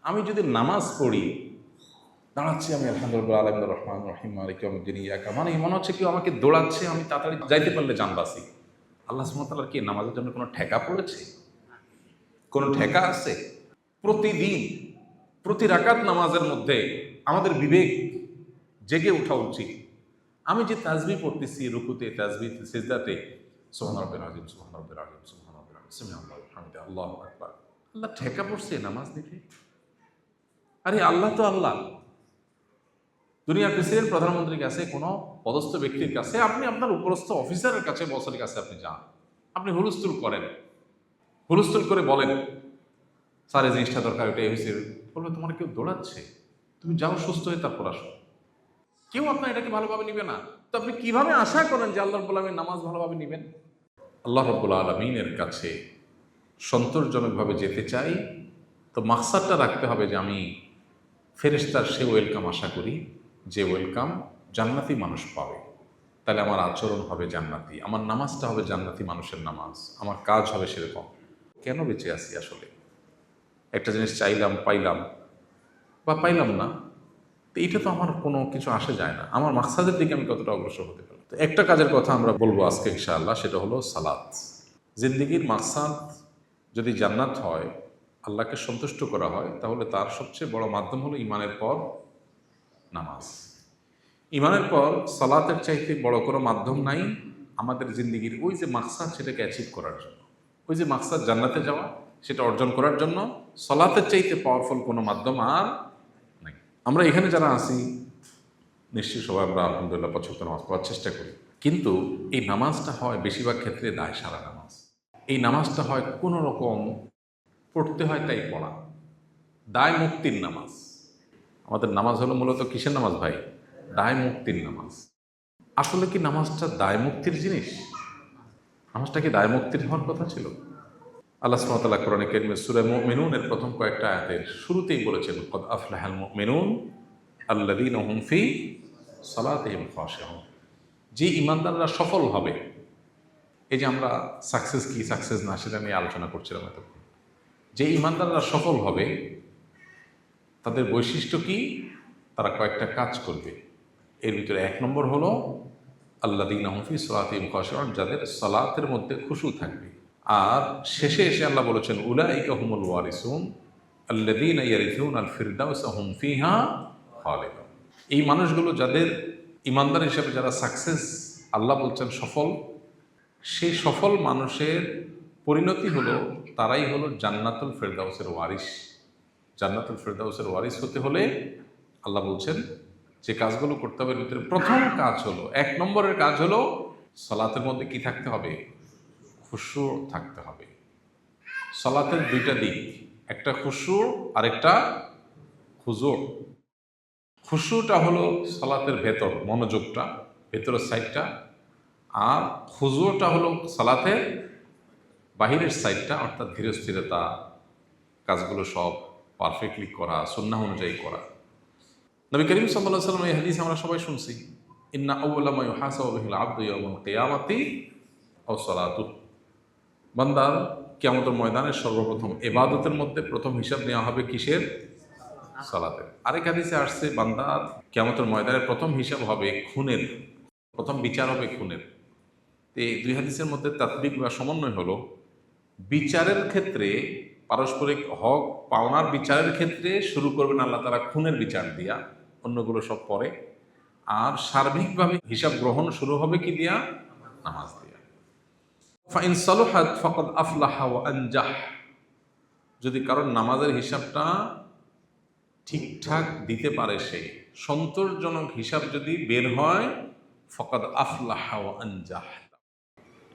আমি যদি নামাজ পড়ি, দাঁড়াচ্ছি আমি আলহামদুলিল্লাহ আলহামদুর রহমান রহিম মালিক ইয়াউমিদ্দিন ইয়াকা, মানে মনে হচ্ছে কেউ আমাকে দৌড়াচ্ছে, আমি তাড়াতাড়ি যাইতে পারলে জানবাসি। আল্লাহ সুবহানাহু ওয়া তাআলার কি নামাজের জন্য কোনো ঠেকা পড়েছে? কোনো ঠেকা আছে? প্রতিদিন প্রতি রাকাত নামাজের মধ্যে আমাদের বিবেক জেগে ওঠা উচিত। আমি যে তাসবিহ পড়তেছি রুকুতে, তাসবিহ সিজদাতে, সুবহান রাব্বিল আযীম, সুবহান রাব্বিল আযীম, সুবহান রাব্বিল আযীম, সামি আল্লাহু লিমান হামিদা, আল্লাহু আকবার। আল্লাহ ঠেকা পড়ছে নামাজ নিতে? আরে আল্লাহ তো আল্লাহ। দুনিয়ার প্রেসিডেন্ট, প্রধানমন্ত্রীর কাছে, কোনো পদস্থ ব্যক্তির কাছে, আপনি আপনার উপরস্থ অফিসারের কাছে, বসের কাছে আপনি যান, আপনি হুলস্থুল করেন, হুলস্থুল করে বলেন স্যার এই জিনিসটা দরকার, এটাই হয়েছে, বলবে তোমার কেউ দৌড়াচ্ছে, তুমি যাও সুস্থ হয়ে তারপর আসো। কেউ আপনার এটাকে ভালোভাবে নিবে না। তো আপনি কিভাবে আশা করেন যে আল্লাহ রাব্বুল আলামিন নামাজ ভালোভাবে নিবেন? আল্লাহ রাব্বুল আলামিনের কাছে সন্তোষজনকভাবে যেতে চাই, তো মাকসাদটা রাখতে হবে যে আমি ফেরেশতার সে ওয়েলকাম আশা করি যে ওয়েলকাম জান্নাতি মানুষ পাবে। তাহলে আমার আচরণ হবে জান্নাতি, আমার নামাজটা হবে জান্নাতি মানুষের নামাজ, আমার কাজ হবে সেরকম। কেন বেঁচে আছি আসলে? একটা জিনিস চাইলাম, পাইলাম, বা পাইলাম না, তো এটা তো আমার কোনো কিছু আসে যায় না। আমার মাকসাদের দিকে আমি কতটা অগ্রসর হতে পারি। তো একটা কাজের কথা আমরা বলবো আজকে ইনশাআল্লাহ, সেটা হলো সালাত। জিন্দেগির মাকসাদ যদি জান্নাত হয়, আল্লাহকে সন্তুষ্ট করা হয়, তাহলে তার সবচেয়ে বড় মাধ্যম হলো ইমানের পর নামাজ। ইমানের পর সালাতের চাইতে বড় কোনো মাধ্যম নাই আমাদের জিন্দেগির ওই যে মাকসাদ, সেটাকে অ্যাচিভ করার জন্য। ওই যে মাকসাদ জান্নাতে যাওয়া, সেটা অর্জন করার জন্য সালাতের চাইতে পাওয়ারফুল কোনো মাধ্যম আর নাই। আমরা এখানে যারা আছি নিশ্চয়ই সবাই আমরা আলহামদুলিল্লাহ ৫ ওয়াক্ত নামাজ পড়ার চেষ্টা করি, কিন্তু এই নামাজটা হয় বেশিরভাগ ক্ষেত্রে দায় সারা নামাজ। এই নামাজটা হয় কোনো রকম পড়তে হয় তাই পড়া, দায় মুক্তির নামাজ। আমাদের নামাজ হলো মূলত কিসের নামাজ ভাই? দায় মুক্তির নামাজ। আসলে কি নামাজটা দায় মুক্তির জিনিস? নামাজটা কি দায় মুক্তির হওয়ার কথা ছিল? আল্লাহ সুবহানাহু ওয়া তাআলা কোরআনে কারীমে সূরা মুমিনুনের প্রথম কয়েকটা আয়াতের শুরুতেই বলেছেন, ক্বাদ আফলাহাল মুমিনুন আল্লাযীনা হুম ফি সালাতিহিম খাশিউন। যে ঈমানদাররা সফল হবে, এই যে আমরা সাকসেস কি সাকসেস না সেটা নিয়ে আলোচনা করছিলাম এতক্ষণ। যে ঈমানদাররা সফল হবে তাদের বৈশিষ্ট্য কি? তারা কয়েকটা কাজ করবে। এর ভিতরে ১ নম্বর হলো আল্লাযীনা হুম ফি সালাতিহিম খাশিউন, যাদের সালাতের মধ্যে খুশু থাকবে। আর শেষে এসে আল্লাহ বলেছেন উলাইকা হুমুল ওয়ারিসুন আল্লাযীনা ইয়ারিসুনাল ফিরদাউসা হুম ফিহা খালিদুন। এই মানুষগুলো যাদের ইমানদার হিসেবে যারা সাকসেস, আল্লাহ বলছেন সফল, সেই সফল মানুষের পরিণতি হলো তারাই হলো জান্নাতুল ফেরদাউসের ওয়ারিস। জান্নাতুল ফেরদাউসের ওয়ারিস হতে হলে আল্লাহ বলছেন যে কাজগুলো করতে হবে, ভিতরে প্রথম কাজ হলো, ১ নম্বরের কাজ হলো সালাতের মধ্যে কি থাকতে হবে? খুশু থাকতে হবে। সালাতের ২টা দিক, একটা খুশু আর একটা খুজু। খুশুটা হলো সালাতের ভেতর, মনোযোগটা, ভেতরের সাইডটা, আর খুজুটা হলো সালাতের বাহিরের সাইডটা, অর্থাৎ ধীরস্থিরতা, কাজগুলো সব পারফেক্টলি করা, সুন্নাহ অনুযায়ী করা। নবী করিম সাল্লাল্লাহু আলাইহি ওয়াসাল্লাম এই হাদিস আমরা সবাই শুনছি, ইন্না আউওয়ালা মা ইউহাসাবু বিহিল আবদু ইয়াউমাল কিয়ামাতি আও সালাতুহু। বান্দার কিয়ামতের ময়দানে সর্বপ্রথম ইবাদতের মধ্যে প্রথম হিসাব নেওয়া হবে কিসের? সালাতের। আরেক হাদিসে আসছে বান্দার কিয়ামতের ময়দানে প্রথম হিসাব হবে খুনের, প্রথম বিচার হবে খুনের। এই ২ হাদিসের মধ্যে তাতবিক বা সমন্বয় হলো, বিচারের ক্ষেত্রে পারস্পরিক হক পাওনার বিচারের ক্ষেত্রে শুরু করবেন আল্লাহ তাআলা খুনের বিচার দিয়া, অন্যগুলো সব পরে। আর সার্বিকভাবে হিসাব গ্রহণ শুরু হবে কি দিয়া? নামাজ দিয়া। ফাইন সালুহাত ফাকাদ আফলাহা ওয়া আনজাহ। যদি কারণ নামাজের হিসাবটা ঠিকঠাক দিতে পারে, সে সন্তোষজনক হিসাব যদি বের হয়, ফাকাদ আফলাহা ওয়া আনজাহ,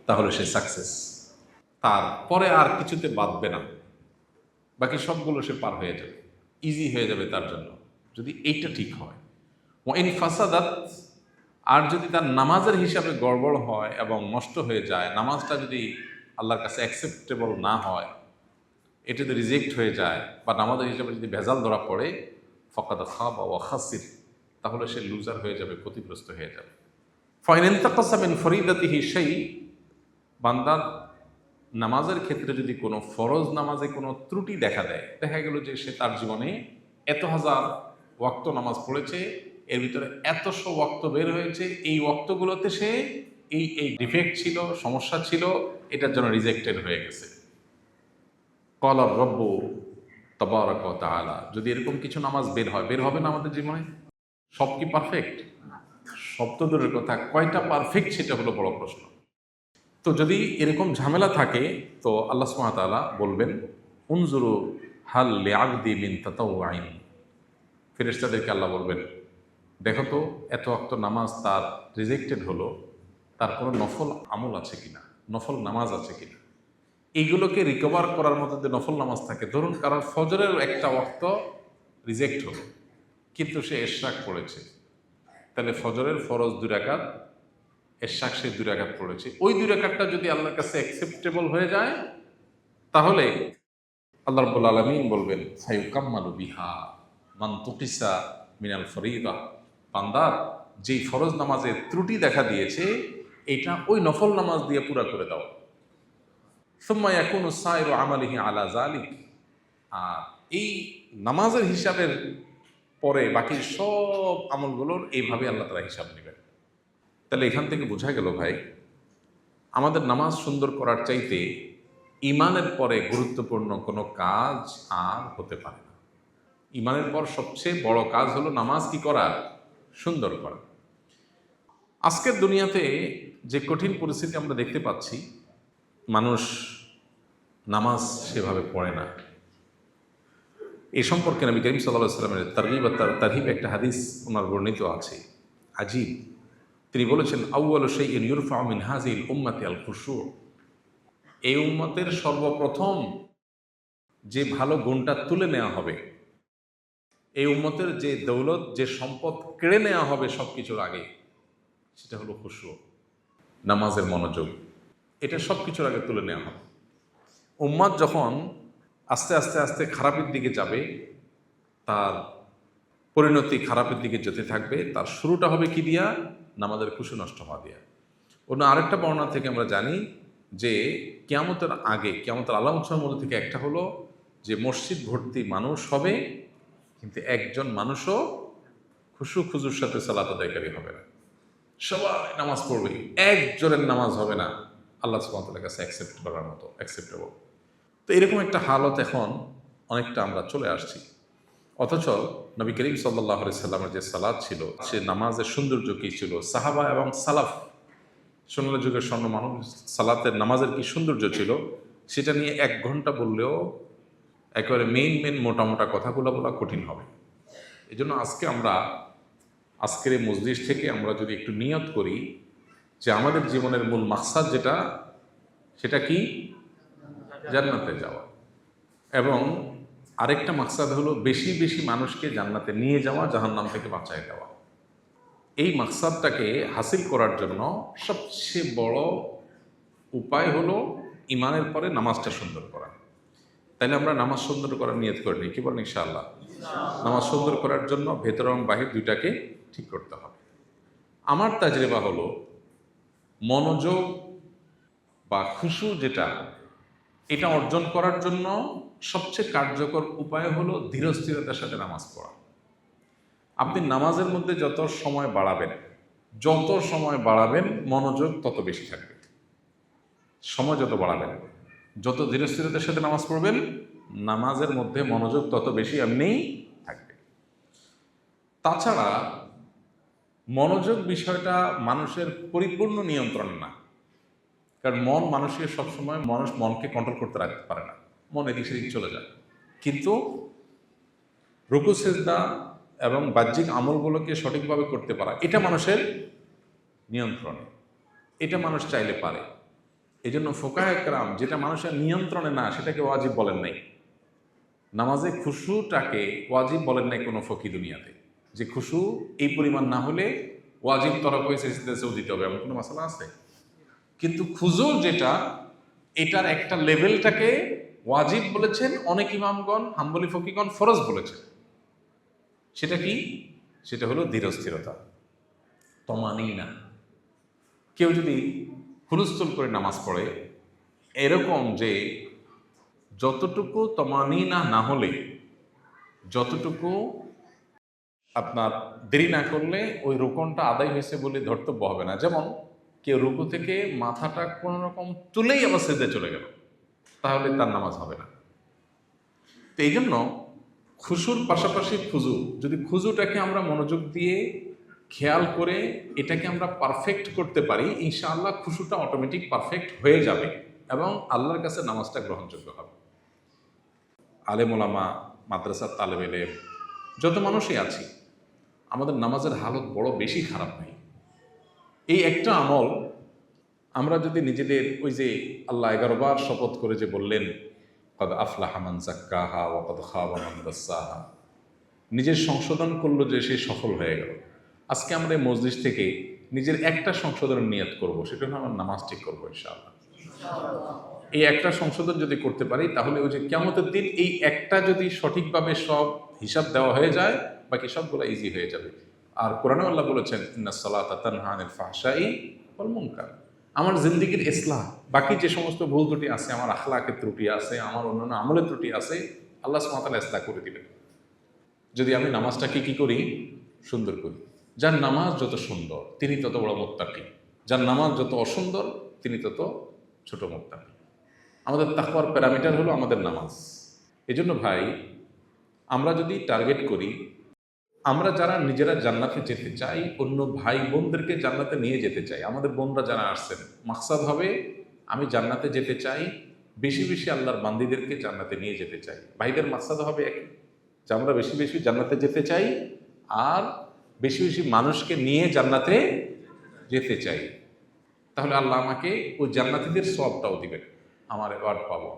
তাহলে সে সাকসেস। তারপরে আর কিছুতে বাঁধবে না, বাকি সবগুলো সে পার হয়ে যাবে, ইজি হয়ে যাবে তার জন্য, যদি এইটা ঠিক হয়। ওয়া ইন ফাসাদাত, আর যদি তার নামাজের হিসাবে গড়বড় হয় এবং নষ্ট হয়ে যায়, নামাজটা যদি আল্লাহর কাছে অ্যাকসেপ্টেবল না হয়, এটা যদি রিজেক্ট হয়ে যায়, বা নামাজের হিসাবে যদি ভেজাল ধরা পড়ে, ফাকাদ খাবা ওয়া খাসির, তাহলে সে লুজার হয়ে যাবে, ক্ষতিগ্রস্ত হয়ে যাবে। ফাইন ইনতাকাসা মিন ফরিদাতিহি শাই, বান্দার নামাজের ক্ষেত্রে যদি কোনো ফরজ নামাজে কোনো ত্রুটি দেখা দেয়, দেখা গেল যে সে তার জীবনে এত হাজার ওয়াক্ত নামাজ পড়েছে, এর ভিতরে এতশো ওয়াক্ত বের হয়েছে, এই ওয়াক্তগুলোতে সে এই ডিফেক্ট ছিল, সমস্যা ছিল, এটার জন্য রিজেক্টেড হয়ে গেছে। কলার রব্ব তাবারাক ওয়া তাআলা, যদি এরকম কিছু নামাজ বের হবে না আমাদের জীবনে? সব কি পারফেক্ট? সব তো দূরের কথা, কয়টা পারফেক্ট সেটা হলো বড় প্রশ্ন। তো যদি এরকম ঝামেলা থাকে তো আল্লাহ সুবহানাহু ওয়া তাআলা বলবেন উনজুরু হাল লিআবদি মিন তাতাওউইন। ফেরেশতাদেরকে আল্লাহ বলবেন, দেখো তো এত ওয়াক্ত নামাজ তার রিজেক্টেড হলো, তার কোনো নফল আমল আছে কিনা, নফল নামাজ আছে কিনা। এইগুলোকে রিকভার করার মতো যে নফল নামাজ থাকে, ধরুন কারণ ফজরের একটা ওয়াক্ত রিজেক্ট হলো কিন্তু সে ইশরাক পড়েছে, তাহলে ফজরের ফরজ 2 রাকাত, ইশরাক সে 2 রাকাত পড়েছে, ওই 2 রাকাতটা যদি আল্লাহর কাছে অ্যাকসেপ্টেবল হয়ে যায় তাহলে আল্লাহ রাব্বুল আলামিন বলবেন ফায়ুকাম্মালু বিহা মান তুকিসা মিনাল ফরিদা। বান্দার যেই ফরজ নামাজের ত্রুটি দেখা দিয়েছে এটা ওই নফল নামাজ দিয়ে পুরা করে দাও। সুম্মা ইয়াকুনু সাইরু আমালিহি আলা যালিক। আর এই নামাজের হিসাবের পরে বাকি সব আমলগুলোর এইভাবে আল্লাহ তাআলা হিসাব নেবেন। তাহলে এখান থেকে বোঝা গেল ভাই, আমাদের নামাজ সুন্দর করার চাইতে ইমানের পরে গুরুত্বপূর্ণ কোনো কাজ আর হতে পারে না। ইমানের পর সবচেয়ে বড় কাজ হলো নামাজ কি করা? সুন্দর করা। আজকের দুনিয়াতে যে কঠিন পরিস্থিতি আমরা দেখতে পাচ্ছি, মানুষ নামাজ সেভাবে পড়ে না। এই সম্পর্কে নবী করিম সাল্লাল্লাহু আলাইহি ওয়াসাল্লামের তারগীব আর তারহিব একটা হাদিস ওনার বর্ণিত আছে, আজীব। তিনি বলেছেন আউয়ালু শাইইন ইউরফাউ মিন হাযিহিল উম্মতি আল খুশু। এই উম্মতের সর্বপ্রথম যে ভালো গুণটা তুলে নেওয়া হবে, এই উম্মতের যে দৌলত, যে সম্পদ কেড়ে নেওয়া হবে সব কিছুর আগে, সেটা হলো খুশু, নামাজের মনোযোগ। এটা সব কিছুর আগে তুলে নেওয়া হবে। উম্মত যখন আস্তে আস্তে আস্তে খারাপের দিকে যাবে, তার পরিণতি খারাপের দিকে যেতে থাকবে, তার শুরুটা হবে কি দিয়া? নামাজের খুশু নষ্ট হওয়া দিয়া। অন্য আরেকটা বর্ণনা থেকে আমরা জানি যে কিয়ামতের আগে, কিয়ামতের আলামতের মধ্যে থেকে একটা হলো যে মসজিদ ভর্তি মানুষ হবে কিন্তু একজন মানুষও খুশু খুজুর সাথে সালাত আদায়কারী হবে না। সবাই নামাজ পড়বে, একজনের নামাজ হবে না আল্লাহ সুবহানাহু ওয়া তাআলার কাছে অ্যাকসেপ্ট করার মতো, অ্যাকসেপ্টেবল। তো এরকম একটা হালত এখন অনেকটা আমরা চলে আসছি। অথচ নবী করিম সাল্লাল্লাহু আলাইহি সাল্লামের যে সালাত ছিল, সে নামাজের সৌন্দর্য কী ছিল, সাহাবা এবং সালাফ সোনালী যুগের স্বর্ণ মানুষ সালাতের নামাজের কি সৌন্দর্য ছিল, সেটা নিয়ে 1 ঘন্টা বললেও একেবারে মেইন মোটা মোটা কথাগুলো বলা কঠিন হবে। এই জন্য আজকের এই মজলিস থেকে আমরা যদি একটু নিয়ত করি যে আমাদের জীবনের মূল মাকসাদ যেটা, সেটা কি? জান্নাতে যাওয়া। এবং আরেকটা মাকসাদ হলো বেশি বেশি মানুষকে জান্নাতে নিয়ে যাওয়া, জাহান্নাম থেকে বাঁচায় দেওয়া। এই মাকসাদটাকে হাসিল করার জন্য সবচেয়ে বড় উপায় হলো ইমানের পরে নামাজটা সুন্দর করা। তাইলে আমরা নামাজ সুন্দর করার নিয়ত করে নিই, কি বলেন ইনশাআল্লাহ? নামাজ সুন্দর করার জন্য ভেতর এবং বাহির দুইটাকে ঠিক করতে হবে। আমার তাজরিবা হলো মনোযোগ বা খুশু যেটা, এটা অর্জন করার জন্য সবচেয়ে কার্যকর উপায় হলো ধীরস্থিরতার সাথে নামাজ পড়া। আপনি নামাজের মধ্যে যত সময় বাড়াবেন মনোযোগ তত বেশি থাকবে। সময় যত বাড়াবেন, যত ধীরস্থিরতার সাথে নামাজ পড়বেন, নামাজের মধ্যে মনোযোগ তত বেশি এমনিই থাকবে। তাছাড়া মনোযোগ বিষয়টা মানুষের পরিপূর্ণ নিয়ন্ত্রণ না, কারণ মানুষের সবসময় মানুষ মনকে কন্ট্রোল করতে রাখতে পারে না, মন এদিক সেদিক চলে যায়। কিন্তু রুকু সেজদা এবং বাহ্যিক আমলগুলোকে সঠিকভাবে করতে পারা, এটা মানুষের নিয়ন্ত্রণে, এটা মানুষ চাইলে পারে। এই জন্য ফুকাহে কেরাম যেটা মানুষের নিয়ন্ত্রণে না সেটাকে ওয়াজিব বলেন নাই। নামাজে খুশুটাকে ওয়াজিব বলেন নাই কোনো ফকি দুনিয়াতে, যে খুশু এই পরিমাণ না হলে ওয়াজিব তরক হয়ে সেজদাতেও দিতে হবে, এমন কোনো মাসালা আছে? কিন্তু খুজুর যেটা, এটার একটা লেভেলটাকে ওয়াজিব বলেছেন অনেক ইমামগণ, হাম্বলি ফকিগণ ফরজ বলেছেন। সেটা কি? সেটা হলো ধীরস্থিরতা, তমানিনা। কেউ যদি হুলস্থুল করে নামাজ পড়ে, এরকম যে যতটুকু তমানিনা না হলে, যতটুকু আপনার দেরি না করলে ওই রুকনটা আদায় হয়েছে বলে ধর্তব্য হবে না। যেমন কেউ রুকু থেকে মাথাটা কোনো রকম তুলেই আবার সেজদায় চলে গেল, তাহলে তার নামাজ হবে না। তো এই জন্য খুশুর পাশাপাশি খুজু, যদি খুজুটাকে আমরা মনোযোগ দিয়ে খেয়াল করে এটাকে আমরা পারফেক্ট করতে পারি, ইনশাআল্লাহ খুশুটা অটোমেটিক পারফেক্ট হয়ে যাবে এবং আল্লাহর কাছে নামাজটা গ্রহণযোগ্য হবে। আলেম ওলামা, মাদ্রাসার তালেব ইলম, যত মানুষই আছি, আমাদের নামাজের হালত বড় বেশি খারাপ নেই। এই একটা আমল আমরা যদি নিজেদের, ওই যে আল্লাহ 11 বার শপথ করে যে বললেন কদ আফলাহা মান যাক্কাহা ওয়া কদ খাবা মান দাসসাহা, নিজের সংশোধন করলো যে সে সফল হয়ে গেল। আজকে আমরা এই মসজিদ থেকে নিজের একটা সংশোধনের নিয়ত করব, সেটা হলো আমার নামাজ ঠিক করবো ইনশাআল্লাহ। এই একটা সংশোধন যদি করতে পারি, তাহলে ওই যে কিয়ামতের দিন এই একটা যদি সঠিকভাবে সব হিসাব দেওয়া হয়ে যায়, বাকি সবগুলো ইজি হয়ে যাবে। আর কোরআনে আল্লাহ বলেছেন ইন্নাস সালাতা তানহা আনিল ফাহশাই ওয়াল মুনকার, আমার জিন্দেগির ইসলাহ, বাকি যে সমস্ত ভুল ত্রুটি আছে, আমার আখলাকের ত্রুটি আছে, আমার অন্যান্য আমলের ত্রুটি আছে, আল্লাহ সুবহানাহু ওয়া তাআলা ইসলাহ করে দিবেন যদি আমি নামাজটাকে কি করি, সুন্দর করি। যার নামাজ যত সুন্দর তিনি তত বড় মুত্তাকি, যার নামাজ যত অসুন্দর তিনি তত ছোট মুত্তাকি। আমাদের তাকওয়ার প্যারামিটার হলো আমাদের নামাজ। এজন্য ভাই, আমরা যদি টার্গেট করি, আমরা যারা নিজেরা জান্নাতে যেতে চাই, অন্য ভাই বোনদেরকে জান্নাতে নিয়ে যেতে চাই, আমাদের বোনরা যারা আসছেন, মাকসাদ হবে আমি জান্নাতে যেতে চাই, বেশি বেশি আল্লাহর বান্দীদেরকে জান্নাতে নিয়ে যেতে চাই। ভাইদের মাকসাদ হবে একই, যে আমরা বেশি বেশি জান্নাতে যেতে চাই আর বেশি বেশি মানুষকে নিয়ে জান্নাতে যেতে চাই। তাহলে আল্লাহ আমাকে ওই জান্নাতীদের সওয়াবটাও দিবেন, আমার অ্যাওয়ার্ড পাবো।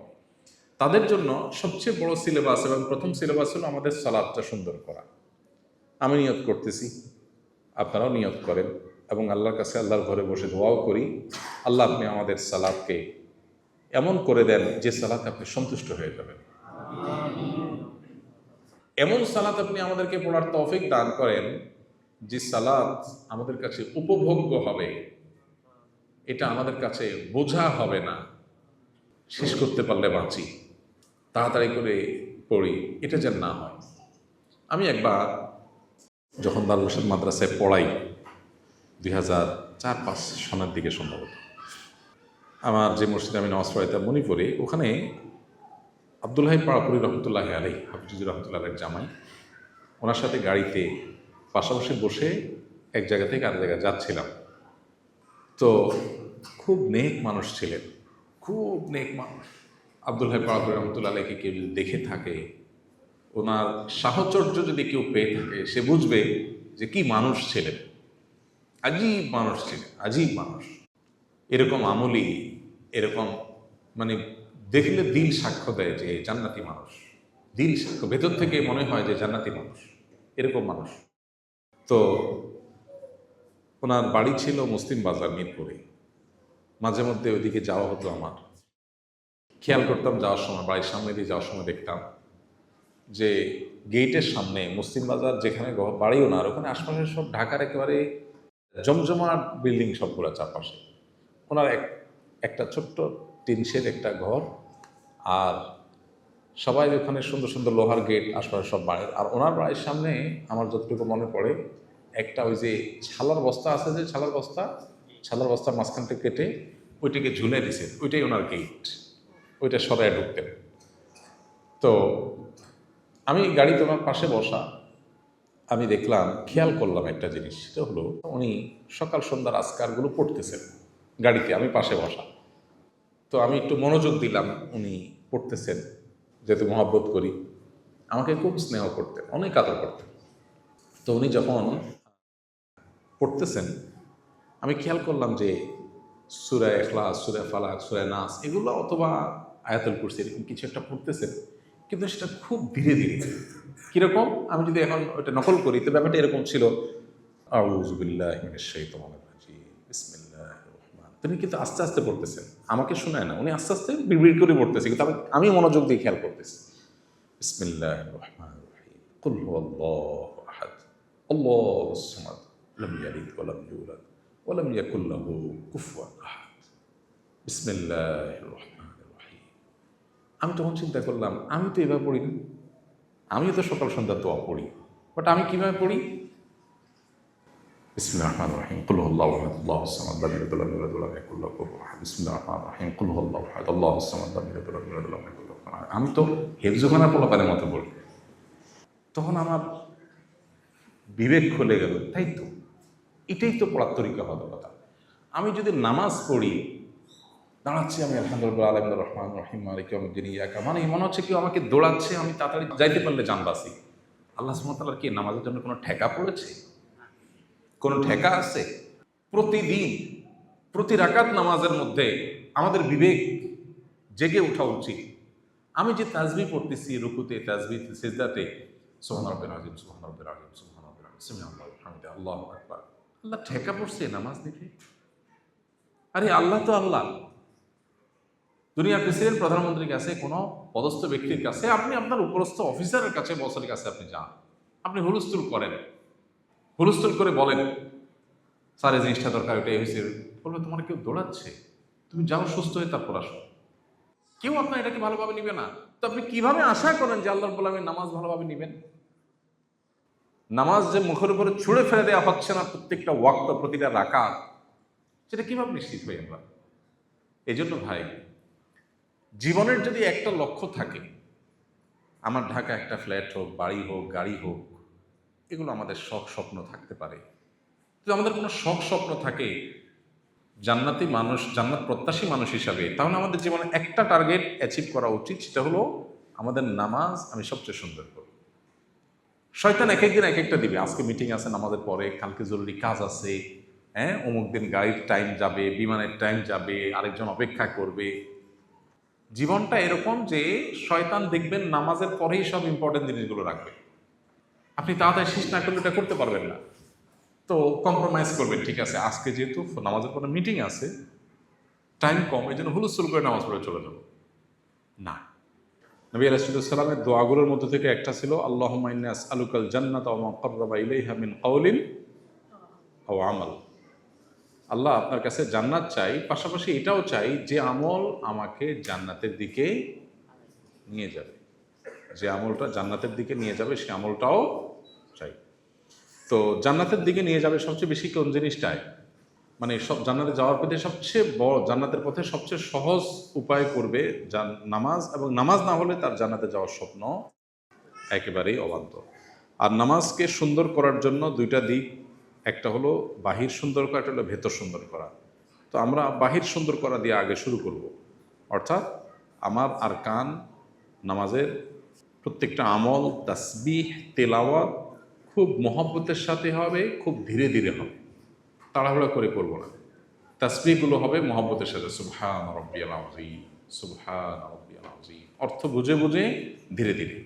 তাদের জন্য সবচেয়ে বড় সিলেবাস এবং প্রথম সিলেবাস হলো আমাদের সালাতটা সুন্দর করা। আমি নিয়ত করতেছি, আপনারাও নিয়ত করেন এবং আল্লাহর কাছে, আল্লাহর ঘরে বসে দোয়াও করি, আল্লাহ আপনি আমাদের সালাতকে এমন করে দেন যে সালাতে আপনি সন্তুষ্ট হয়ে যাবেন। এমন সালাত আপনি আমাদেরকে পড়ার তৌফিক দান করেন যে সালাত আমাদের কাছে উপভোগ্য হবে, এটা আমাদের কাছে বোঝা হবে না, শেষ করতে পারলে বাঁচি, তাড়াতাড়ি করে পড়ি, এটা যেন না হয়। আমি একবার যখন দারুল ইরশাদ মাদ্রাসায় পড়াই 2004-05 সনের দিকে সম্ভবত, আমার যে মসজিদে আমি নামাজ পড়াইতাম মণিপুরে, ওখানে আব্দুল্লাহ পাড়াপুরি রহমতুল্লাহ আলাই, হাফিজুর রহমতুল্লাহ জামাই, ওনার সাথে গাড়িতে পাশাপাশি বসে এক জায়গা থেকে আরেক জায়গায় যাচ্ছিলাম। তো খুব নেক মানুষ ছিলেন, খুব নেক মানুষ। আব্দুল্লাহ পাড়াপুরি রহমতুল্লাহ আলাইকে কেউ যদি দেখে থাকে, ওনার সাহচর্য যদি কেউ পেয়ে থাকে, সে বুঝবে যে কি মানুষ ছিলেন, আজীব মানুষ ছিলেন, আজীব মানুষ। এরকম আমলি, এরকম মানে দেখলে দিল সাক্ষ্য দেয় যে জান্নাতি মানুষ, দিল সাক্ষ্য, ভেতর থেকে মনে হয় যে জান্নাতি মানুষ, এরকম মানুষ। তো ওনার বাড়ি ছিল মুসলিম বাজার, মিরপুরে। মাঝে মধ্যে ওইদিকে যাওয়া হতো, আমার খেয়াল করতাম যাওয়ার সময়, বাড়ির সামনে দিয়ে যাওয়ার সময় দেখতাম যে গেটের সামনে মুসলিম বাজার যেখানে বাড়ি ওনার, ওখানে আশপাশে সব ঢাকার একেবারে জমজমাট বিল্ডিং সবগুলো চারপাশে। ওনার একটা ছোট্ট টিনশেড একটা ঘর, আর সবাই ওখানে সুন্দর সুন্দর লোহার গেট, আশপাশে সব বাড়ির। আর ওনার বাড়ির সামনে আমার যতটুকু মনে পড়ে, একটা ওই যে ছালার বস্তা আছে, যে ছালার বস্তা মাঝখান থেকে কেটে ওইটাকে ঝুলে দিছে, ওইটাই ওনার গেট, ওইটা সরাই ঢুকতেন। তো আমি গাড়িতে ওনার পাশে বসা, আমি দেখলাম, খেয়াল করলাম একটা জিনিস, সেটা হলো উনি সকাল সন্ধ্যার আজকারগুলো পড়তেছেন গাড়িতে, আমি পাশে বসা। তো আমি একটু মনোযোগ দিলাম, উনি পড়তেছেন, যেহেতু মহব্বত করি, আমাকে খুব স্নেহ করতেন, অনেক আদর করতেন। তো উনি যখন পড়তেছেন, আমি খেয়াল করলাম যে সূরা ইখলাস, সূরা ফালাক, সূরা নাস, এগুলো অথবা আয়াতুল কুরসি, এরকম কিছু একটা পড়তেছেন, কিন্তু সেটা খুব ধীরে ধীরে। কীরকম, আমি যদি এখন ওটা নকল করি তো ব্যাপারটা এরকম ছিল, আউযু বিল্লাহি মিনাশ শাইতানির রাজিম, বিসমিল্লাহির রহমানির। তিনি কিন্তু আস্তে আস্তে পড়তেছেন, আমাকে শোনায় না, উনি আস্তে আস্তে বিড়বিড় করে পড়তেছে, কিন্তু আমি মনোযোগ দিয়ে খেয়াল করতেছি। বিসমিল্লাহির রহমানির রহিম, কুল হুয়াল্লাহু আহাদ, আল্লাহুস সামাদ, লাম ইয়ালিদ ওয়া লাম ইউলাদ ওয়া লাম ইয়াকুল লাহু কুফুয়ান আহাদ, বিসমিল্লাহির রহমানির আমি তখন চিন্তা করলাম, আমি তো এভাবে পড়ি না, আমিও তো সকাল সন্ধ্যা দোয়া পড়ি, বাট আমি কীভাবে পড়ি? বিসমিল্লাহির রহমানির রহিম, কুল হুয়াল্লাহু আহাদ, আল্লাহুস সামাদ, লাম ইয়ালিদ ওয়ালাম ইউলাদ ওয়ালাম ইয়াকুল লাহু কুফুওয়ান আহাদ। বিসমিল্লাহির রহমানির রহিম, কুল হুয়াল্লাহু আহাদ, আল্লাহুস সামাদ, লাম ইয়ালিদ ওয়ালাম ইউলাদ ওয়ালাম ইয়াকুল লাহু কুফুওয়ান আহাদ। আমি তো হেফজখানা পোলাপানের মতো বলি। তখন আমার বিবেক খুলে গেল, তাই তো, এটাই তো পড়ার তরিকা হওয়ার কথা। আমি যদি নামাজ পড়ি, দাঁড়াচ্ছি আমি আলহামদুলিল্লাহ আলামিন রহমান রহিম মালিক ইয়াউমিদ্দিন ইয়াকা, মানে মনে হচ্ছে কেউ আমাকে দৌড়াচ্ছে, আমি তাড়াতাড়ি যাইতে পারলে জানবাসি। আল্লাহ সুবহানাহু ওয়া তাআলার কি নামাজের জন্য কোনো ঠেকা পড়েছে? কোনো ঠেকা আছে? প্রতিদিন প্রতি রাকাত নামাজের মধ্যে আমাদের বিবেক জেগে ওঠা উচিত। আমি যে তাসবিহ পড়তেছি রুকুতে, তাসবিহ সিজদাতে, সুবহান রাব্বিল আযীম, সুবহান রাব্বিল আযীম, সুবহান রাব্বিল আযীম, সামিআল্লাহু লিমান হামিদা, আল্লাহু আকবার। আল্লাহ ঠেকা পড়ছে নামাজ দেখে? আরে আল্লাহ তো আল্লাহ। দুনিয়ার প্রেসিডেন্ট, প্রধানমন্ত্রীর কাছে, কোনো পদস্থ ব্যক্তির কাছে, আপনি আপনার উপরস্থ অফিসারের কাছে, বসের কাছে আপনি যান, আপনি হুলস্থুল করেন, হুলস্থুল করে বলেন স্যার এই জিনিসটা দরকার, ওইটা হয়েছে, বলবে তোমার কেউ দৌড়াচ্ছে, তুমি যাও সুস্থ হয়ে তারপর আসো। কেউ আপনার এটাকে ভালোভাবে নিবে না। তো আপনি কিভাবে আশা করেন যে আল্লাহ রাব্বুল আলামিন নামাজ ভালোভাবে নিবেন? নামাজ যে মুখের উপরে ছুঁড়ে ফেলে দেওয়া হচ্ছে না প্রত্যেকটা ওয়াক্ত, প্রতিটা রাকাত, সেটা কিভাবে নিশ্চিত হই আমরা? এই জন্য ভাই, জীবনের যদি একটা লক্ষ্য থাকে, আমার ঢাকা একটা ফ্ল্যাট হোক, বাড়ি হোক, গাড়ি হোক, এগুলো আমাদের শখ স্বপ্ন থাকতে পারে। যদি আমাদের কোনো শখ স্বপ্ন থাকে জান্নাতি মানুষ, জান্নাত প্রত্যাশী মানুষ হিসাবে, তাহলে আমাদের জীবনে একটা টার্গেট অ্যাচিভ করা উচিত, সেটা হলো আমাদের নামাজ আমি সবচেয়ে সুন্দর করব। শয়তান এক একদিন এক একটা দিবে, আজকে মিটিং আছে নামাজের পরে, কালকে জরুরি কাজ আছে, হ্যাঁ অমুক দিন গাড়ির টাইম যাবে, বিমানের টাইম যাবে, আরেকজন অপেক্ষা করবে। জীবনটা এরকম যে শয়তান দেখবেন নামাজের পরেই সব ইম্পর্টেন্ট জিনিসগুলো রাখবে। আপনি তাড়াতাড়ি শেষ না করলে এটা করতে পারবেন না, তো কম্প্রোমাইজ করবেন, ঠিক আছে আজকে যেহেতু নামাজের পরে মিটিং আছে, টাইম কম, এই জন্য হুলস্থুল করে নামাজ পড়ে চলে যাব না। নবী রাসূলুল্লাহ সাল্লাল্লাহু আলাইহি ওয়াসাল্লামের দোয়াগুলোর মধ্যে থেকে একটা ছিল, আল্লাহুম্মা ইন্নী আসআলুকাল জান্নাতা ওয়া মা ক্বাররাবা ইলাইহা মিন কাওলিন আও আমাল। আল্লাহ আপনার কাছে জান্নাত চাই, পাশাপাশি এটাও চাই যে আমল আমাকে জান্নাতের দিকে নিয়ে যাবে, যে আমলটা জান্নাতের দিকে নিয়ে যাবে সে আমলটাও চাই। তো জান্নাতের দিকে নিয়ে যাবে সবচেয়ে বেশি কোন জিনিসটায়, মানে সব জান্নাতে যাওয়ার পথে সবচেয়ে বড়, জান্নাতের পথে সবচেয়ে সহজ উপায় করবে নামাজ, এবং নামাজ না হলে তার জান্নাতে যাওয়ার স্বপ্ন একেবারেই অবাধ্য। আর নামাজকে সুন্দর করার জন্য দুইটা দিক, একটা হলো বাহির সুন্দর করা, একটা হলো ভেতর সুন্দর করা। তো আমরা বাহির সুন্দর করা দিয়ে আগে শুরু করব, অর্থাৎ আমার আরকান নামাজের প্রত্যেকটা আমল, তাসবিহ, তেলাওয়াত খুব মহব্বতের সাথে হবে, খুব ধীরে ধীরে হবে, তাড়াহুড়া করে করব না। তাসবিহগুলো হবে মহব্বতের সাথে, সুবহান রাব্বিয়াল আযীম, সুবহান রাব্বিয়াল আযীম, অর্থ বুঝে বুঝে ধীরে ধীরে।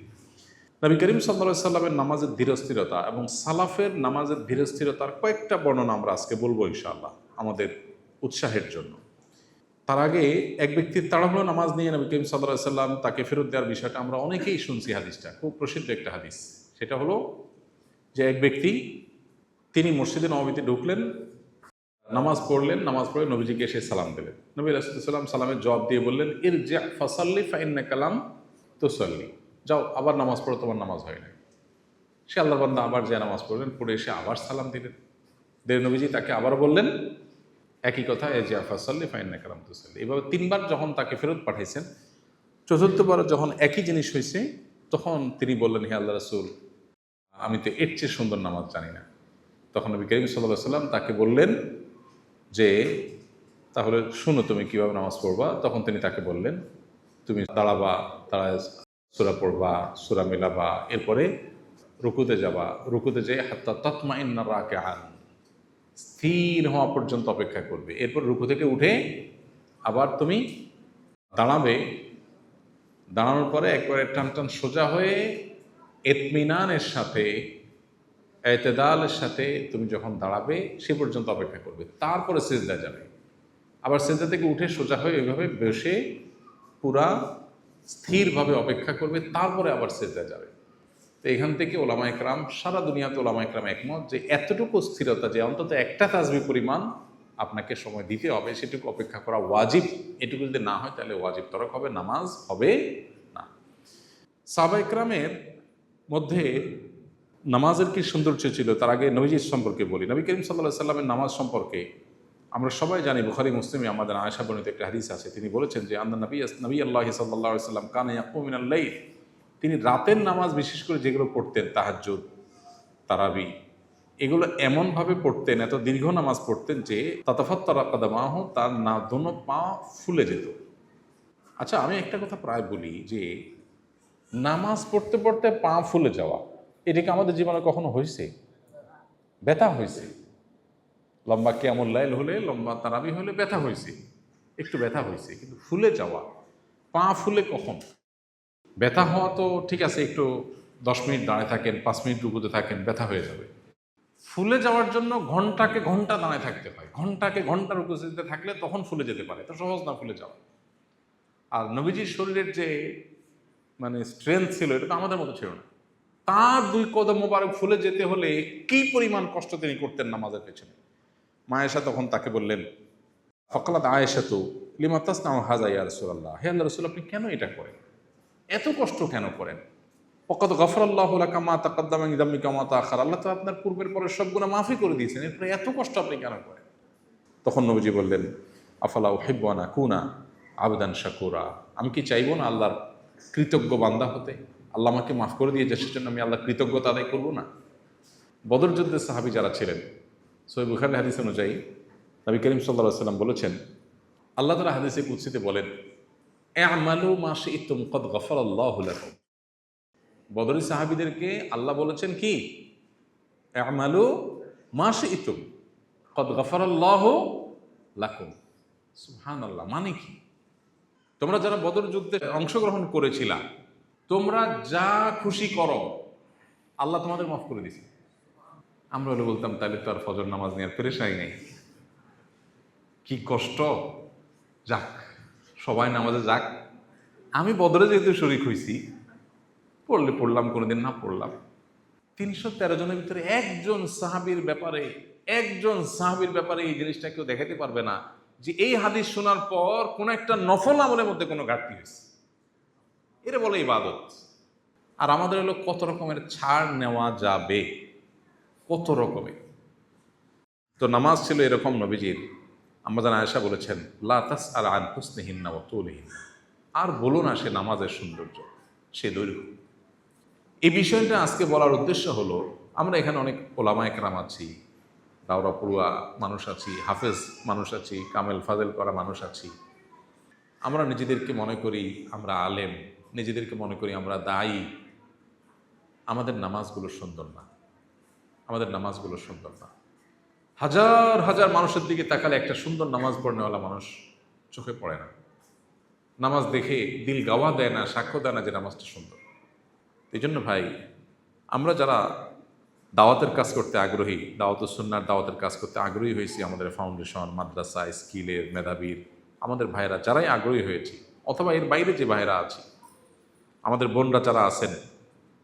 নবী করিম সাল্লাল্লাহু আলাইহি সাল্লামের নামাজের ধীরস্থিরতা এবং সালাফের নামাজের ধীরস্থিরতার কয়েকটা বর্ণনা আমরা আজকে বলবো ইনশাআল্লাহ, আমাদের উৎসাহের জন্য। তার আগে এক ব্যক্তির তাড়াহুড়ো নামাজ নিয়ে নবী করিম সাল্লাল্লাহু আলাইহি সাল্লাম তাকে ফেরত দেওয়ার বিষয়টা আমরা অনেকেই শুনছি। হাদিসটা খুব প্রসিদ্ধ একটা হাদিস। সেটা হলো যে এক ব্যক্তি, তিনি মসজিদে নববীতে ঢুকলেন, নামাজ পড়লেন, নামাজ পড়ে নবীজিকে এসে সালাম দিলেন। নবী রাসূলুল্লাহ সাল্লাল্লাহু আলাইহি ওয়াসাল্লাম সালামের জবাব দিয়ে বললেন, ইরজি ফাসাল্লি ফাইন্নাকা লাম তুসাল্লি, যাও আবার নামাজ পড়ো, তোমার নামাজ হয় না। সে আল্লাহর বান্দা আবার যে নামাজ পড়লেন, পড়ে এসে আবার সালাম দিলেন। নবীজি তাকে আবার বললেন একই কথা, ইরজি ফাসাল্লি ফাইন্নাকা লাম তুসাল্লি। এভাবে তিনবার যখন তাকে ফেরত পাঠাইছেন, চতুর্থবার যখন একই জিনিস হয়েছে, তখন তিনি বললেন, হে আল্লাহ রাসূল, আমি তো এর চেয়ে সুন্দর নামাজ জানি না। তখন নবী করিম সাল্লাল্লাহু আলাইহি ওয়াসাল্লাম তাকে বললেন যে তাহলে শুনো তুমি কিভাবে নামাজ পড়বা। তখন তিনি তাকে বললেন, তুমি দাঁড়াবা, দাঁড়ায় সূরা পড়বা, সূরা মিলাবা, এরপরে রুকুতে যাবা, রুকুতে যেয়ে হাত্তা তাতমাইন্না রাকিআন, স্থির হওয়া পর্যন্ত অপেক্ষা করবে। এরপর রুকু থেকে উঠে আবার তুমি দাঁড়াবে, দাঁড়ানোর পরে একবারে টান টান সোজা হয়ে ইতমিনানের সাথে, এতেদালের সাথে তুমি যখন দাঁড়াবে সে পর্যন্ত অপেক্ষা করবে, তারপরে সিজদা যাবে। আবার সিজদা থেকে উঠে সোজা হয়ে এভাবে বসে পুরা স্থিরভাবে অপেক্ষা করবে, তারপরে আবার সিজদা যাবে। তো এখান থেকে ওলামা একরাম, সারা দুনিয়াতে ওলামা একরাম একমত যে এতটুকু স্থিরতা, যে অন্তত একটা তাসবিহ পরিমাণ আপনাকে সময় দিতে হবে, সেটুকু অপেক্ষা করা ওয়াজিব। এটুকু যদি না হয় তাহলে ওয়াজিব তরক হবে, নামাজ হবে না। সাহাবা ইকরামের মধ্যে নামাজের কি সৌন্দর্য ছিল, তার আগে নবীজির সম্পর্কে বলি। নবী করিম সাল্লাল্লাহু আলাইহি সাল্লামের নামাজ সম্পর্কে আমরা সবাই জানি, বুখারী মুসলিমে আমাদের আয়েশা বর্ণিত একটা হাদিস আছে। তিনি বলেছেন যে আন্না নবী আল্লাহ সাল্লাল্লাহু আলাইহি সাল্লাম কানা ইয়াকুমু মিনাল লাইল, তিনি রাতের নামাজ বিশেষ করে যেগুলো পড়তেন, তাহাজ্জুদ, তারাবি, এগুলো এমনভাবে পড়তেন, এত দীর্ঘ নামাজ পড়তেন যে তাতাফাত্তারা কাদামাহু, তার না দোনো পা ফুলে যেত। আচ্ছা, আমি একটা কথা প্রায় বলি যে নামাজ পড়তে পড়তে পা ফুলে যাওয়া, এটা কি আমাদের জীবনে কখনো হয়েছে? ব্যথা হয়েছে, লম্বা কিয়ামুল লাইল হলে, লম্বা তারাবি হলে ব্যথা হয়েছে, একটু ব্যথা হয়েছে, কিন্তু ফুলে যাওয়া, পা ফুলে কখন? ব্যথা হওয়া তো ঠিক আছে, একটু 10 মিনিট দাঁড়িয়ে থাকেন, 5 মিনিট রুকুতে থাকেন, ব্যথা হয়ে যাবে। ফুলে যাওয়ার জন্য ঘন্টাকে ঘন্টা দাঁড়ায় থাকতে হয়, ঘন্টাকে ঘন্টা রুকুতে থাকলে তখন ফুলে যেতে পারে, তো সহজ না ফুলে যাওয়া। আর নবীজির শরীরের যে মানে স্ট্রেংথ ছিল, এটা তো আমাদের মতো ছিল না। তার 2 কদম মোবারক ফুলে যেতে হলে কি পরিমাণ কষ্ট তিনি করতেন নামাজের পেছনে। মা আয়েশা তখন তাকে বললেন, ফকালাত আয়েশাতু লিমা তাসনাউ হাযা ইয়া রাসূলুল্লাহ, হে আল্লাহর রাসূল, আপনি কেন এটা করেন, এত কষ্ট কেন করেন? ওয়াকাদ গাফারাল্লাহু লাকা মা তাকাদ্দামা মিন যামবিকা ওয়া মা তাআখার, আল্লাহ তো আপনার পূর্বের পরের সব গুনাহ মাফই করে দিয়েছেন, এরপরে এত কষ্ট আপনি কেন করেন? তখন নবীজি বললেন, আফালা উহিব্বু আন আকুনা আবদান শাকুরা, আমি কি চাইবো না আল্লাহর কৃতজ্ঞ বান্দা হতে? আল্লাহ আমাকে মাফ করে দিয়েছে, সেজন্য আমি আল্লাহর কৃতজ্ঞতা আদায় করবো না? বদর যুদ্ধের সাহাবী যারা ছিলেন, সহিহ বুখারীর হাদিস অনুযায়ী নবী করিম সাল্লাল্লাহু আলাইহি ওয়াসাল্লাম বলেছেন, আল্লাহ তাআলা হাদিসে কুদসিতে বলেন, ই'মালু মা শি'তুম ক্বাদ গাফারাল্লাহু লাকুম। বদরি সাহাবীদেরকে আল্লাহ বলেছেন কি, ই'মালু মা শি'তুম ক্বাদ গাফারাল্লাহু লাকুম। সুবহানাল্লাহ, মানে কি? তোমরা যারা বদর যুদ্ধে অংশগ্রহণ করেছিলা, তোমরা যা খুশি করো, আল্লাহ তোমাদের মাফ করে দিয়েছে। আমরা হলে বলতাম, তাহলে তো আর ফজর নামাজ নিয়ে আর পেরেশানি নেই, কি কষ্ট, যাক সবাই নামাজে যাক, আমি বদরে যেহেতু শরীক হয়েছি, পড়লে পড়লাম, কোনোদিন না পড়লাম। 313 জনের ভিতরে একজন সাহাবীর ব্যাপারে এই জিনিসটা কেউ দেখাতে পারবে না যে এই হাদিস শোনার পর কোন একটা নফল আমলের মধ্যে কোনো ঘাটতি হয়েছে। এরা বলে ইবাদত। আর আমাদের হলো কত রকমের ছাড় নেওয়া যাবে, কত রকমের। তো নামাজ ছিল এরকম নবীজির। আম্মাজান আয়েশা বলেছেন, লা তাসআল আন হুসনিহিন্না ওয়া তুলিহিন্না, আর বলো না সে নামাজের সৌন্দর্য, সে দৈর্ঘ্য। এই বিষয়টা আজকে বলার উদ্দেশ্য হলো, আমরা এখানে অনেক ওলামা একরাম আছি, দাওরা পড়ুয়া মানুষ আছি, হাফেজ মানুষ আছি, কামেল ফাজেল করা মানুষ আছি। আমরা নিজেদেরকে মনে করি আমরা আলেম, নিজেদেরকে মনে করি আমরা দায়ী। আমাদের নামাজগুলো সুন্দর না, আমাদের নামাজগুলো সুন্দর না। হাজার হাজার মানুষের দিকে তাকালে একটা সুন্দর নামাজ পড়নেওয়ালা মানুষ চোখে পড়ে না। নামাজ দেখে দিল গাওয়া দেয় না, সাক্ষ্য দেয় না যে নামাজটা সুন্দর। এই জন্য ভাই, আমরা যারা দাওয়াতের কাজ করতে আগ্রহী, দাওয়াতুস সুন্নাহর দাওয়াতের কাজ করতে আগ্রহী হয়েছি, আমাদের ফাউন্ডেশন, মাদ্রাসা, স্কিলের, মেধাবীর আমাদের ভাইরা যারাই আগ্রহী হয়েছি, অথবা এর বাইরে যে ভাইরা আছে, আমাদের বোনরা যারা আছেন,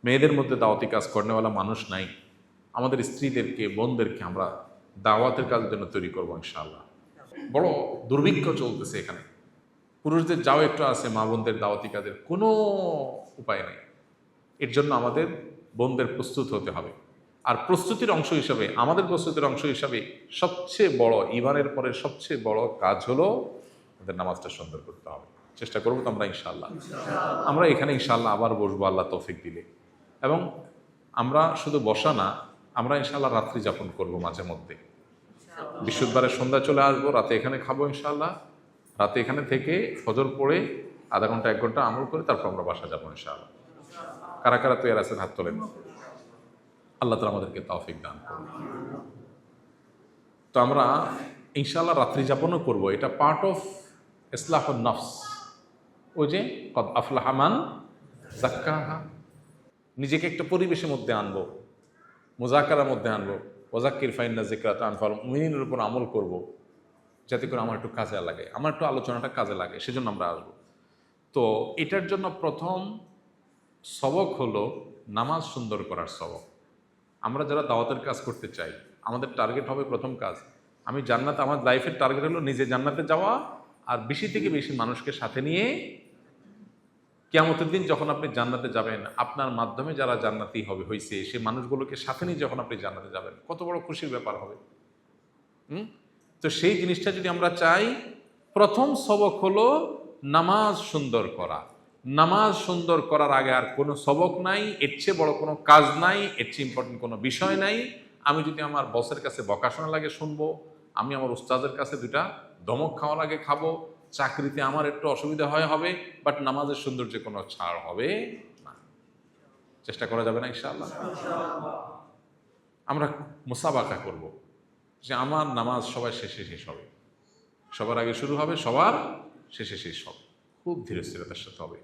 মেয়েদের মধ্যে দাওয়াতি কাজ করেনেওয়ালা মানুষ নাই, আমাদের স্ত্রীদেরকে, বোনদেরকে আমরা দাওয়াতের কাজের জন্য তৈরি করবো ইনশাআল্লাহ। বড় দুর্ভিক্ষ চলতেছে এখানে, পুরুষদের যাও একটু আছে, মা বোনদের দাওয়াতি কাজের কোনো উপায় নেই। এর জন্য আমাদের বোনদের প্রস্তুত হতে হবে। আর প্রস্তুতির অংশ হিসাবে, আমাদের প্রস্তুতির অংশ হিসাবে সবচেয়ে বড়, ঈমানের পরে সবচেয়ে বড় কাজ হলো আমাদের নামাজটা সুন্দর করতে হবে। চেষ্টা করবো তো আমরা ইনশাআল্লাহ। আমরা এখানে ইনশাআল্লাহ আবার বসবো আল্লাহ তৌফিক দিলে। এবং আমরা শুধু বসা না, আমরা ইনশাআল্লাহ রাত্রি যাপন করবো মাঝে মধ্যে। বৃহস্পতিবারের সন্ধ্যা চলে আসবো, রাতে এখানে খাবো ইনশাআল্লাহ। রাতে এখানে থেকে ফজর পড়ে আধা ঘন্টা 1 ঘন্টা আমল করে তারপর আমরা বাসা যাবো ইনশাআল্লাহ। কারা কারা তৈরি আছেন হাত তোলেন। আল্লাহ তাআলা আমাদেরকে তৌফিক দান করুন। তো আমরা ইনশাআল্লাহ রাত্রি যাপনও করবো, এটা পার্ট অফ ইসলাহুন নফস। ওই যে কদ আফলাহা মান যাক্কাহা, নিজেকে একটা পরিবেশের মধ্যে আনবো, মুযাকারার মধ্যে আনবো। ওয়াযাক্কির ফাইন্না যিকরা তানফাউল মুমিনিনের উপর আমল করব, যাতে করে আমার একটু কাজে লাগে, আমার একটু আলোচনাটা কাজে লাগে, সেজন্য আমরা আসবো। তো এটার জন্য প্রথম সবক হলো নামাজ সুন্দর করার সবক। আমরা যারা দাওয়াতের কাজ করতে চাই, আমাদের টার্গেট হবে প্রথম কাজ আমি জান্নাত, আমার লাইফের টার্গেট হলো নিজে জান্নাতে যাওয়া, আর বেশি থেকে বেশি মানুষকে সাথে নিয়ে কিয়ামতের দিন যখন আপনি জান্নাতে যাবেন, আপনার মাধ্যমে যারা জান্নাতি হয়েছে সেই মানুষগুলোকে সাথে নিয়ে যখন আপনি জান্নাতে যাবেন, কত বড় খুশির ব্যাপার হবে। তো সেই জিনিসটা যদি আমরা চাই, প্রথম সবক হলো নামাজ সুন্দর করা। নামাজ সুন্দর করার আগে আর কোনো সবক নাই, এর চেয়ে বড় কোনো কাজ নাই, এর চেয়ে ইম্পর্টেন্ট কোনো বিষয় নাই। আমি যদি আমার বসের কাছে বকা শোনা লাগে শুনবো, আমি আমার উস্তাদের কাছে দুটা ধমক খাওয়া লাগে খাবো, চাকরিতে আমার একটু অসুবিধা হবে, বাট নামাজের সৌন্দর্যে কোনো ছাড় হবে না। চেষ্টা করা যাবে না ইনশাআল্লাহ? আমরা মুসাবাকা করব যে আমার নামাজ সবার শেষে শেষ হবে, সবার আগে শুরু হবে, সবার শেষে শেষ হবে, খুব ধীরে স্থিরতার সাথে হবে।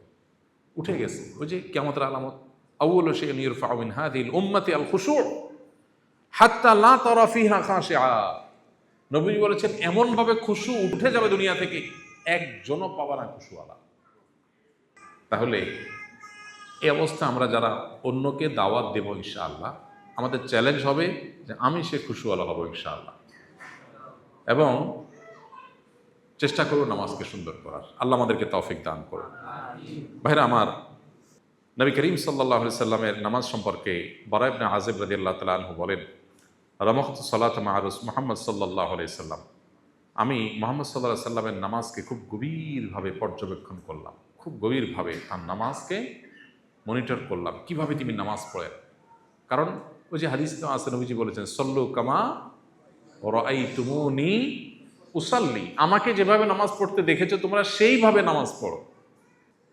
উঠে গেছে ওই যে কিয়ামতের আলামত, আউয়ালু শাইইন ইরফাউ মিন হাযিহিল উম্মতি আল খুশু' হাত্তা লা তারা ফিহা খাশিআ। নবী বলেছেন এমন ভাবে খুশু উঠে যাবে দুনিয়া থেকে, একজনও পাবা না খুশুওয়ালা। তাহলে এই অবস্থা আমরা যারা অন্যকে দাওয়াত দেব ইনশাআল্লাহ, আমাদের চ্যালেঞ্জ হবে যে আমি সে খুশুওয়ালা হব ইনশাআল্লাহ, এবং চেষ্টা করব নামাজকে সুন্দর করার। আল্লাহ আমাদেরকে তৌফিক দান করুন। ভাইরা আমার, নবী করিম সাল্লাল্লাহু আলাইহি সাল্লামের নামাজ সম্পর্কে বারা ইবনে আযিব রাদিয়াল্লাহু তাআলা আনহু বলেন, রামাহতু সালাত মা মুহাম্মদ সাল্লাল্লাহু আলাইহি সাল্লাম, আমি মুহাম্মদ সাল্লাল্লাহু আলাইহি সাল্লামের নামাজকে খুব গভীরভাবে পর্যবেক্ষণ করলাম, খুব গভীরভাবে তার নামাজকে মনিটর করলাম, কিভাবে তিনি নামাজ পড়েন। কারণ ওই যে হাদিস তো আছে, নবীজি বলেছেন সল্লু কামা রাআইতুমুনি উসাল্লি, আমাকে যেভাবে নামাজ পড়তে দেখেছো তোমরা সেইভাবে নামাজ পড়ো।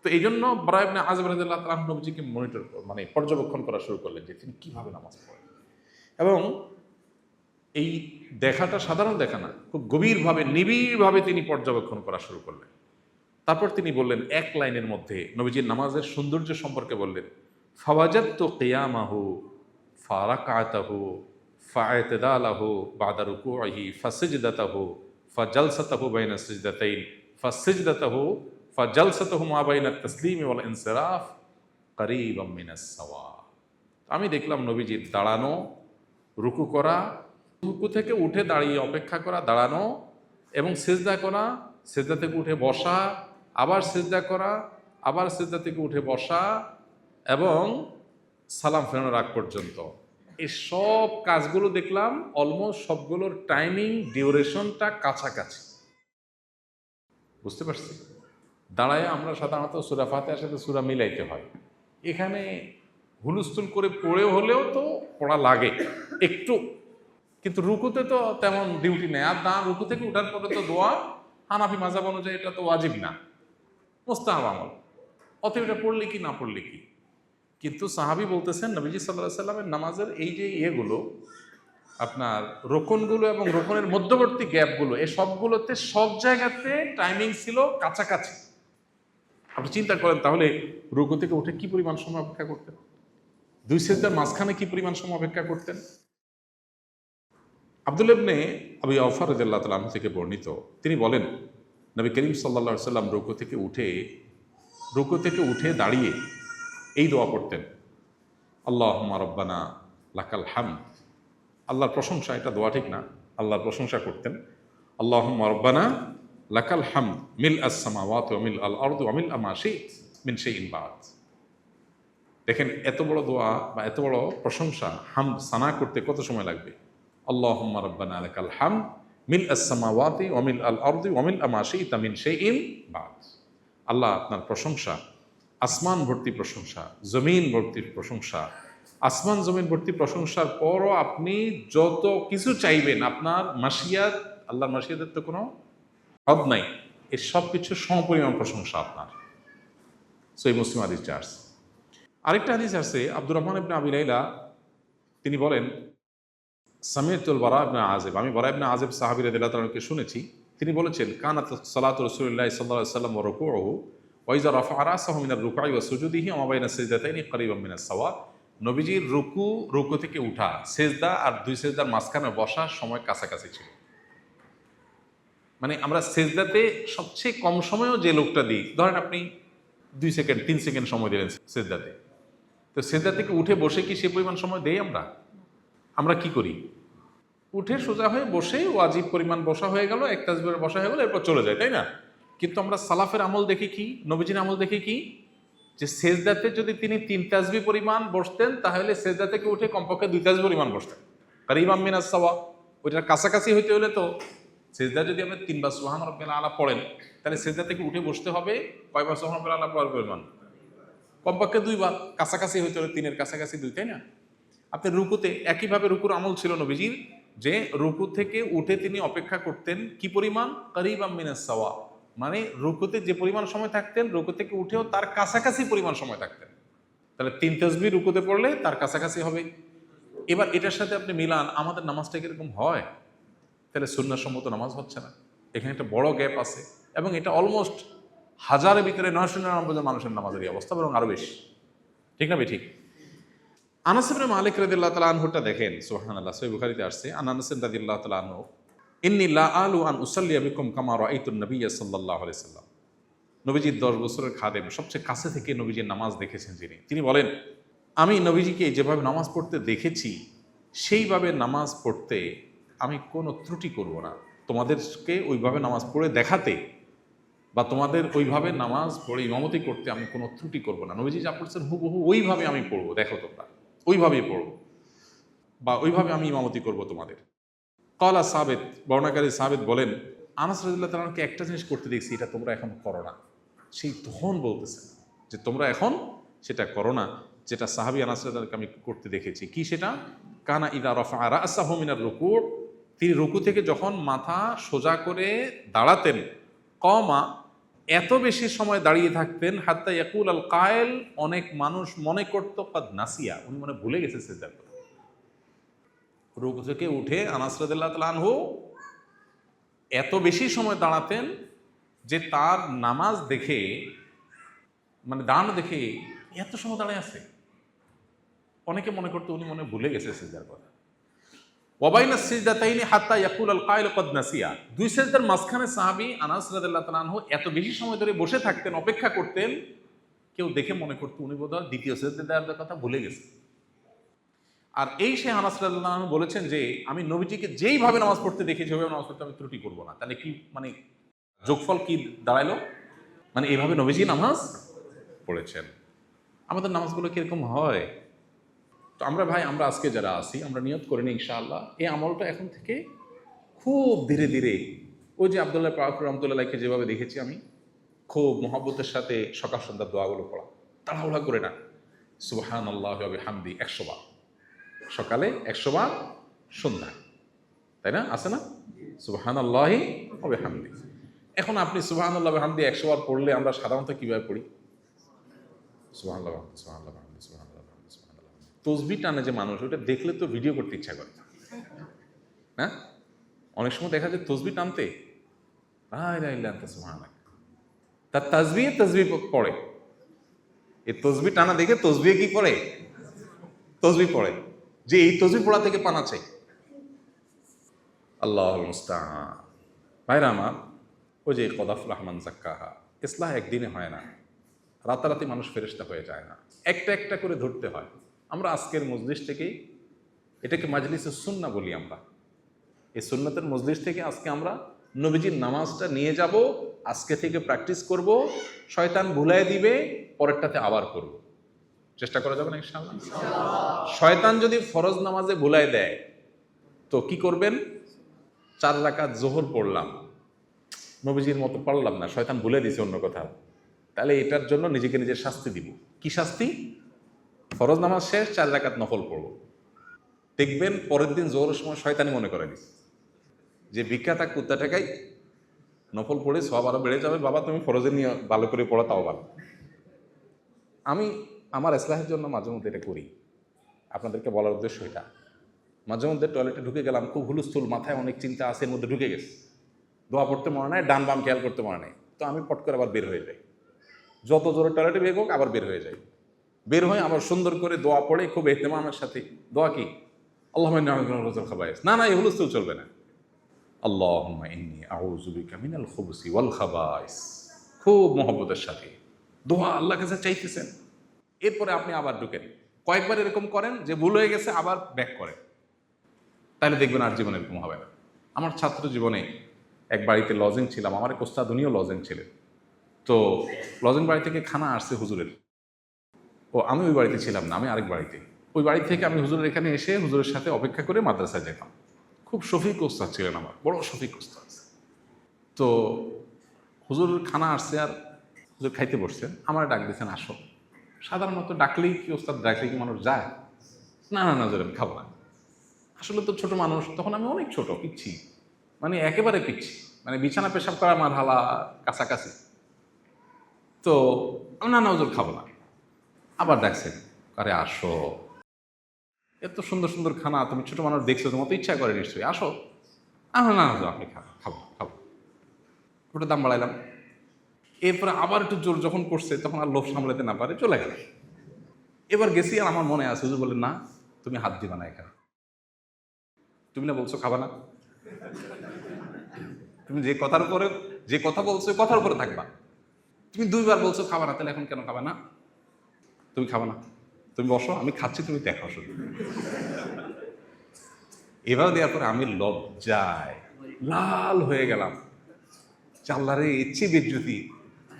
তো এই জন্য বারা ইবনে আযিব রাদিয়াল্লাহু তাআলা আনহু নবীজিকে মনিটর মানে পর্যবেক্ষণ করা শুরু করলেন যে তিনি কিভাবে নামাজ পড়েন। এবং এই দেখাটা সাধারণ দেখা না, খুব গভীরভাবে নিবিড়ভাবে তিনি পর্যবেক্ষণ করা শুরু করলেন। তারপর তিনি বললেন এক লাইনের মধ্যে নবীজির নামাজের সৌন্দর্য সম্পর্কে বললেন, ফাওয়াজাদতু কিয়ামাহু ফারাকাতাহু ফা'ইতিদালাহু বা'দা রুকুইহি ফাসজদাতাহু ফাজালসাতাহু বাইনা সিজদাতাইন ফাসজদাতাহু ফাজালসাতাহু মা বাইনা তাসলিমি ওয়াল ইনসিরাফ করিবাম মিনাস সাওয়া। আমি দেখলাম নবীজির দাঁড়ানো, রুকু করা, রুকু থেকে উঠে দাঁড়িয়ে অপেক্ষা করা, দাঁড়ানো এবং সিজদা করা, সিজদা থেকে উঠে বসা, আবার সিজদা করা, আবার সিজদা থেকে উঠে বসা এবং সালাম ফেরানোর আগ পর্যন্ত, এই সব কাজগুলো দেখলাম অলমোস্ট সবগুলোর টাইমিং ডিউরেশনটা কাছাকাছি। বুঝতে পারছি? দাঁড়ায় আমরা সাধারণত সূরা ফাতিহার সাথে সূরা মিলাইতে হয়, এখানে হুলস্থুল করে পড়েও হলেও তো পড়া লাগে একটু, কিন্তু রুকুতে তো তেমন ডিউটি নেই। আর না, রুকু থেকে উঠার পরে তো দোয়া হানাফি মাযহাব অনুযায়ী এটা তো ওয়াজিব না, মুস্তাহাব আমল, অতএব এটা পড়লে কি না পড়লে কি। কিন্তু সাহাবী বলতেছেন নবীজি সাল্লাল্লাহু আলাইহি সাল্লামের নামাজের এই যে ইয়েগুলো, আপনার রোকনগুলো এবং রোকনের মধ্যবর্তী গ্যাপগুলো, এই সবগুলোতে সব জায়গাতে টাইমিং ছিল কাছাকাছি। আপনি চিন্তা করেন তাহলে রুকু থেকে উঠে কি পরিমাণ সময় অপেক্ষা করতেন, দুই সিজদার মাঝখানে কি পরিমাণ সময় অপেক্ষা করতেন। আব্দুল্লাহ ইবনে আবি আওফা রাদিয়াল্লাহু তাআলা আনহু থেকে বর্ণিত, তিনি বলেন নবী করিম সাল্লাল্লাহু আলাইহি সাল্লাম রুকু থেকে উঠে দাঁড়িয়ে এই দোয়া করতেন, আল্লাহুম্মা রাব্বানা লাকাল হামদ। আল্লাহর প্রশংসা, এটা দোয়া ঠিক না, আল্লাহর প্রশংসা করতেন। আল্লাহুম্মা রাব্বানা লাকাল হামদ মিল আস সামাওয়াতি ওয়া মিল আল আরদি ওয়া মিল মা শি'ত মিন শাইইন বা'দ। দেখেন এত বড় দোয়া বা এত বড় প্রশংসা, হামদ সানা করতে কত সময় লাগবে। আল্লাহুম্মা রাব্বানা লাকাল হামদ মিল আস সামাওয়াতি ওয়া মিল আল আরদি ওয়া মিল মা শি'ত মিন শাইইন বা'দ। আল্লাহ আপনার প্রশংসা, আসমান ভর্তি প্রশংসা, জমিন ভর্তি প্রশংসা, আসমান জমিন ভর্তি প্রশংসার পরও আপনি যত কিছু চাইবেন, আপনার মাশিয়াত, আল্লাহর মাশিয়াতের তো কোনো হদ নাই, এই সব কিছু সমপরিমাণ প্রশংসা আপনার। সহিহ মুসলিম হাদিস চার্জ। আরেকটা হাদিস আছে, আব্দুর রহমান ইবনে আবি লাইলা তিনি বলেন, সামি'তুল বারা ইবনে আযিব, আমি বারা ইবনে আযিব সাহাবী রাদিয়াল্লাহু তাআলা আনহুকে শুনেছি, তিনি বলেছেন, কানাত সালাতু রাসূলিল্লাহি সাল্লাল্লাহু আলাইহি ওয়াসাল্লাম ওয়া রুকুউহু ওয়া ইযা রাফা'a রাসাহু মিনার রুকু'i ওয়া সুজুদিহি ওয়া মা বাইনা সিজদাতাইনি করিবাম মিনাস সাওয়া। নবীজির রুকু থেকে উঠা, সিজদা আর দুই সিজদার মাঝখানে বসার সময় কাছাকাছি ছিল। মানে আমরা সিজদাতে সবচেয়ে কম সময়ও যে লোকটা দিই, ধরেন আপনি 2 সেকেন্ড 3 সেকেন্ড সময় দিলেন সিজদাতে, তো সিজদা থেকে উঠে বসে কি সে পরিমাণ সময় দেই আমরা? আমরা কি করি? উঠে সোজা হয়ে বসেই ওয়াজিব পরিমাণ বসা হয়ে গেল, এক তাসবিহের বসা হয়ে গেল, এরপর চলে যায়, তাই না? কিন্তু আমরা সালাফের আমল দেখি কি, নবীজির আমল দেখি কি, যে সেজদাতে যদি তিনি 3 তাসবিহ পরিমাণ বসতেন, তাহলে সেজদা থেকে উঠে কমপক্ষে 2 তাসবিহ পরিমাণ বসতেন, কারীবাম মিনাস সাওয়া। ওইটার কাছাকাছি হইতে হলে তো সেজদা যদি আপনি 3 বার সুবহান রাব্বিল আলা পড়েন, তাহলে সেজদা থেকে উঠে বসতে হবে কয়বার সুবহান রাব্বিল আলা পড়ার পরিমাণ? কমপক্ষে 2 বার, কাছাকাছি হইতে হলে 3 এর কাছাকাছি 2, তাই না? আপনি রুকুতে একইভাবে রুকুর আমল ছিল নবীজির, যে রুকু থেকে উঠে তিনি অপেক্ষা করতেন কি পরিমাণ? কারীবাম মিনাস সাওয়া, মানে রুকুতে যে পরিমাণ সময় থাকতেন, রুকু থেকে উঠেও তার কাছাকাছি পরিমাণ সময় থাকতেন। তাহলে 3 তাসবিহ রুকুতে পড়লে তার কাছাকাছি হবে। এবার এটার সাথে আপনি মিলান, আমাদের নামাজটা কিরকম হয়? তাহলে সুন্নাহ সম্মত নামাজ হচ্ছে না, এখানে একটা বড় গ্যাপ আছে, এবং এটা অলমোস্ট হাজারের ভিতরে 999 জন মানুষের নামাজের অবস্থা, বরং আরো বেশি, ঠিক না? ঠিক। আনাস ইবনে মালিক রাদিয়াল্লাহু তাআলা আনহুটা দেখেন, সুবহানাল্লাহ, সহিহ বুখারীতে আসছে, আনাস রাদিয়াল্লাহু তাআলা আনহু, ইন্নী লা আলু আন উসাল্লিয়া বিকুম কামা রাআইতুন নবিয়্য সাল্লাল্লাহু আলাইহি সাল্লাম। নবীজির 10 বছরের খাদেম, সবচেয়ে কাছে থেকে নবীজির নামাজ দেখেছেন যিনি, তিনি বলেন, আমি নবীজিকে যেভাবে নামাজ পড়তে দেখেছি সেইভাবে নামাজ পড়তে আমি কোনো ত্রুটি করব না। তোমাদেরকে ওইভাবে নামাজ পড়ে দেখাতে বা তোমাদের ওইভাবে নামাজ পড়ে ইমামতি করতে আমি কোনো ত্রুটি করব না। নবীজি যা পড়ছেন হুবহু ওইভাবে আমি পড়বো, দেখো তোমরা ওইভাবেই পড়বো, বা ওইভাবে আমি ইমামতি করব তোমাদের। ক্বালা সাবিত, বর্ণাকারী সাবিত বলেন, আনাস রাদিয়াল্লাহু তাআলাকে একটা জিনিস করতে দেখছি, এটা তোমরা এখন করো না। সেই তখন বলতেছে যে তোমরা এখন সেটা করো না, যেটা সাহাবী আনাস রাদিয়াল্লাহু আমি করতে দেখেছি। কি সেটা? কানা ইযা রাফা রাসাহু মিনার রুকু, তিনি রুকু থেকে যখন মাথা সোজা করে দাঁড়াতেন, কমা, এত বেশি সময় দাঁড়িয়ে থাকতেন, হাত্তা ইয়াকুল আল কায়েল, অনেক মানুষ মনে করতো কাদ নাসিয়া, উনি মনে ভুলে গেছে সিজদার কথা। রুকু থেকে উঠে আনাস রাদিয়াল্লাহু তাআলা আনহু এত বেশি সময় দাঁড়াতেন যে তার নামাজ দেখে, মানে দাঁড়ানো দেখে এত সময় দাঁড়ায় আছে, অনেকে মনে করতো উনি মনে ভুলে গেছে সিজদার কথা। ওয়াবাইনা সিজদাতাইনি হাত্তা ইয়াকুল আল কায়েল কাদ নাসিয়া, 2 সিজদার মাঝখানে সাহাবী আনাস রাদিয়াল্লাহু তাআলা আনহু এত বেশি সময় ধরে বসে থাকতেন, অপেক্ষা করতেন, কেউ দেখে মনে করতো উনি বোধহয় দ্বিতীয় সিজদা দেওয়ার কথা ভুলে গেছে। আর এই সে আনাস রাদিয়াল্লাহু আনহু বলেছেন যে আমি নবীজিকে যেইভাবে নামাজ পড়তে দেখেছি ওইভাবে নামাজ পড়তে আমি ত্রুটি করব না। তাহলে কি, মানে যোগফল কি দাঁড়াইলো? মানে এইভাবে নবীজি নামাজ পড়েছেন। আমাদের নামাজগুলো কিরকম হয়? তো আমরা ভাই, আমরা আজকে যারা আছি, আমরা নিয়ত করে নিই ইনশাআল্লাহ এই আমলটা এখন থেকে খুব ধীরে ধীরে, ওই যে আব্দুল্লাহ পাক রহমতুল্লাহকে যেভাবে দেখেছি আমি, খুব মহব্বতের সাথে সকাল সন্ধ্যার দোয়াগুলো পড়া, তাড়াহুড়া করে না। সুবহানাল্লাহি ওয়া বিহামদি 100 বার সকালে, 100 বার সন্ধ্যায়, তাই না? আছে না? সুবহানাল্লাহি ওয়া বিহামদি। এখন আপনি সুবহানাল্লাহি ওয়া বিহামদি 100 বার পড়লে আমরা সাধারণত কিভাবে পড়ি? সুবহানাল্লাহ, সুবহানাল্লাহ, সুবহানাল্লাহ, সুবহানাল্লাহ। তাসবিহ টানে যে মানুষ, ওটা দেখলে তো ভিডিও করতে ইচ্ছা করে না? অনেক সময় দেখা যায় তাসবিহ টানতে, লা ইলাহা ইল্লা আনতা সুবহানাক, তার তাসবিহ পড়ে। এই তাসবিহ টানা দেখে তাসবিহ কি করে? তাসবিহ পড়ে, যে এই তাসবিহ পড়া থেকে পানা চাই। আল্লাহুল মুস্তাআন। ভাইরা আমার, ওই যে কদ আফলাহা মান যাক্কাহা, ইসলাহ একদিনে হয় না, রাতারাতি মানুষ ফেরেশতা হয়ে যায় না, একটা একটা করে ধরতে হয়। আমরা আজকের মজলিস থেকেই, এটাকে মাজলিসে সুন্নাহ বলি আমরা, এই সুন্নাতের মজলিস থেকে আজকে আমরা নবীজির নামাজটা নিয়ে যাব, আজকে থেকে প্র্যাকটিস করব, শয়তান ভুলাই দিবে, পরেরটাতে আবার করব। চেষ্টা করা যাবে না ইনশাআল্লাহ? শয়তান যদি ফরজ নামাজে ভুলাই দেয় তো কি করবেন? 4 রাকাত যোহর পড়লাম, নবীজির মতো পড়লাম না, শয়তান ভুলে দিয়েছে অন্য কথা, তাহলে এটার জন্য নিজেকে নিজের শাস্তি দিব। কি শাস্তি? ফরজ নামাজ শেষ, 4 রাকাত নফল পড়ব। দেখবেন পরের দিন জোহরের সময় শয়তানি মনে করে দিচ্ছে যে ভিক্ষা থাক কুত্তা টাকাই, নফল পড়ে সব আরো বেড়ে যাবে, বাবা তুমি ফরজে নিয়ে ভালো করে পড়া, তাও ভালো। আমি আমার ইসলাহের জন্য মাঝে মধ্যে এটা করি, আপনাদেরকে বলার উদ্দেশ্য এটা। মাঝে মধ্যে টয়লেটে ঢুকে গেলাম, খুব হুলস্থুল, মাথায় অনেক চিন্তা আছে, এর মধ্যে ঢুকে গেছে, দোয়া পড়তে মনে নাই, ডান বাম খেয়াল করতে মনে নেই, তো আমি পট করে আবার বের হয়ে যাই। যত জোরে টয়লেটে বের হোক আবার বের হয়ে যাই, বের হয়ে আবার সুন্দর করে দোয়া পড়ে খুব ইহতিমামের সাথে। দোয়া কি? আল্লাহুম্মা ইন্নী আউযু বিকা মিনাল খাবায়েস। না না, এই হুলস্থুল চলবে না। আল্লাহুম্মা ইন্নী আউযু বিকা মিনাল খুবুসি ওয়াল খাবায়েস, খুব মহব্বতের সাথে দোয়া আল্লাহর কাছে চাইতেছেন। এরপরে আপনি আবার ঢুকেন, কয়েকবার এরকম করেন যে ভুল হয়ে গেছে, আবার ব্যাক করেন, তাহলে দেখবেন আর জীবনে এরকম হবে না। আমার ছাত্র জীবনে এক বাড়িতে লজিং ছিলাম, আমার এক ওস্তাদ উনিও লজিং ছিলেন। তো লজিং বাড়ি থেকে খানা আসছে হুজুরের, ও আমি ওই বাড়িতে ছিলাম না, আমি আরেক বাড়িতে। ওই বাড়ি থেকে আমি হুজুরের এখানে এসে হুজুরের সাথে অপেক্ষা করে মাদ্রাসায় যেতাম। খুব শফিক ওস্তাদ ছিলেন আমার, বড় শফিক ওস্তাদ। তো হুজুর খানা আসছে আর হুজুর খাইতে বসছেন, আমার ডাক দিয়েছেন আসো। সাধারণত ডাকলেই কি ওস্তাদ ডাকলেই কি মানুষ যায়? না না না, আমি খাবো না। আসলে তো ছোট মানুষ, তখন আমি অনেক ছোট, পিচ্ছি, মানে একেবারে পিচ্ছি, মানে বিছানা পেশাব করা আমার হালা কাছাকাছি। তো আমি না না হুজুর খাবো না। আবার ডাকছেন, আরে আসো, এত সুন্দর সুন্দর খানা, তুমি ছোট মানুষ দেখছো, তোমার তো ইচ্ছা করে নিশ্চয়ই, আসো। না না হুজুর আপনি খাবো খাবো খাবো। ওটা দাম বাড়াইলাম। এরপরে আবার একটু জোর যখন করছে তখন আর লোভ সামলাতে না পারে চলে গেল। এবার গেছি আর আমার মনে আছে হুজুর বললেন না তুমি হাত দিবা না এখানে, তুমি না বলছো খাবা না, তুমি যে কথার উপরে যে কথা বলছো কথার উপরে থাকবা। তুমি দুইবার বলছো খাবা না, তাহলে এখন কেন খাবা না? তুমি খাবা না, তুমি বসো, আমি খাচ্ছি, তুমি দেখো শুধু। এভাবে দেওয়ার পরে আমি লজ্জায় লাল হয়ে গেলাম। চাল্লারে ইচ্ছে বেজ্জতি,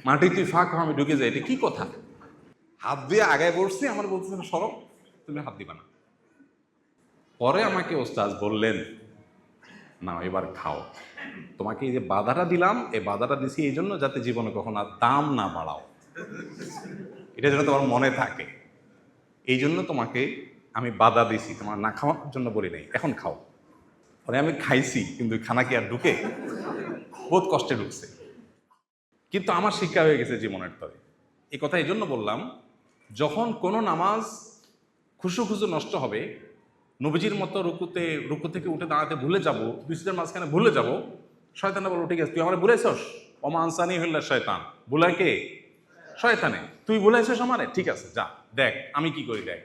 মাটি তুই ফাঁক আমি ঢুকে যাই, এটা কি কথা? হাত দিয়ে আগায় বসছি, আমার বলতেছে না সরব, তুমি হাত দিবা না। পরে আমাকে ওস্তাদ বললেন না এবার খাও, তোমাকে এই যে বাধাটা দিলাম, এই বাধাটা দিছি এই জন্য যাতে জীবনে কখনো আর দাম না বাড়াও, এটা যেন তোমার মনে থাকে, এই জন্য তোমাকে আমি বাধা দিছি, তোমার না খাওয়ার জন্য বলি নাই, এখন খাও। পরে আমি খাইছি, কিন্তু খানা কি আর ঢুকে? বহুত কষ্টে ঢুকছে, কিন্তু আমার শিক্ষা হয়ে গেছে জীবনের তরে। এই কথা এই জন্য বললাম, যখন কোনো নামাজ খুশু খুশু নষ্ট হবে, নবীজির মতো রুকু থেকে উঠে দাঁড়াতে ভুলে যাব, দুইজনের মাঝখানে ভুলে যাব, শয়তানে বলবো ঠিক আছে তুই আমার ভুলাইছস, ওমা আনসানি হইল্লা শয়তান, ভুলায় কে? শয়তানে। তুই ভুলাইছস আমারে, ঠিক আছে যা দেখ আমি কি করি দেখ।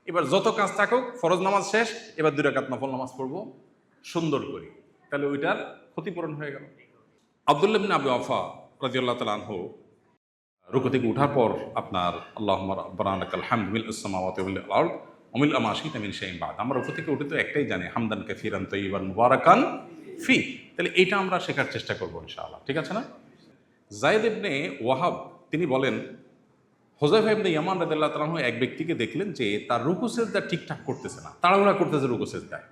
এবার যত কাজ থাকুক, ফরজ নামাজ শেষ, এবার 2 রাকাত নফল নামাজ পড়বো সুন্দর করি, তাহলে ওইটার ক্ষতিপূরণ হয়ে গেল। আব্দুল্লাহ ইবনে আবি ওয়াফা রাদিয়াল্লাহু তাআলা আনহু রুকু থেকে উঠার পর আপনার আল্লাহুম্মা রাব্বানা লাকাল হামদু মিলআস সামাওয়াতি ওয়াল আরদ ওয়া মিলআ মা শি'তা মিন শাইইন বা'দ। আমরা রুকু থেকে উঠে তো একটাই জানি, হামদান কাসীরান তাইয়িবান মুবারাকান ফি। তাহলে এটা আমরা শেখার চেষ্টা করবো ইনশাআল্লাহ, ঠিক আছে না? যায়েদ ইবনে ওয়াহাব তিনি বলেন, হুযায়ফা ইবনে ইয়ামান রাদিয়াল্লাহু তাআলা আনহু এক ব্যক্তিকে দেখলেন যে তার রুকু সিজদা ঠিকঠাক করতেছে না, তাড়াহুড়া করতেছে রুকু সিজদায়।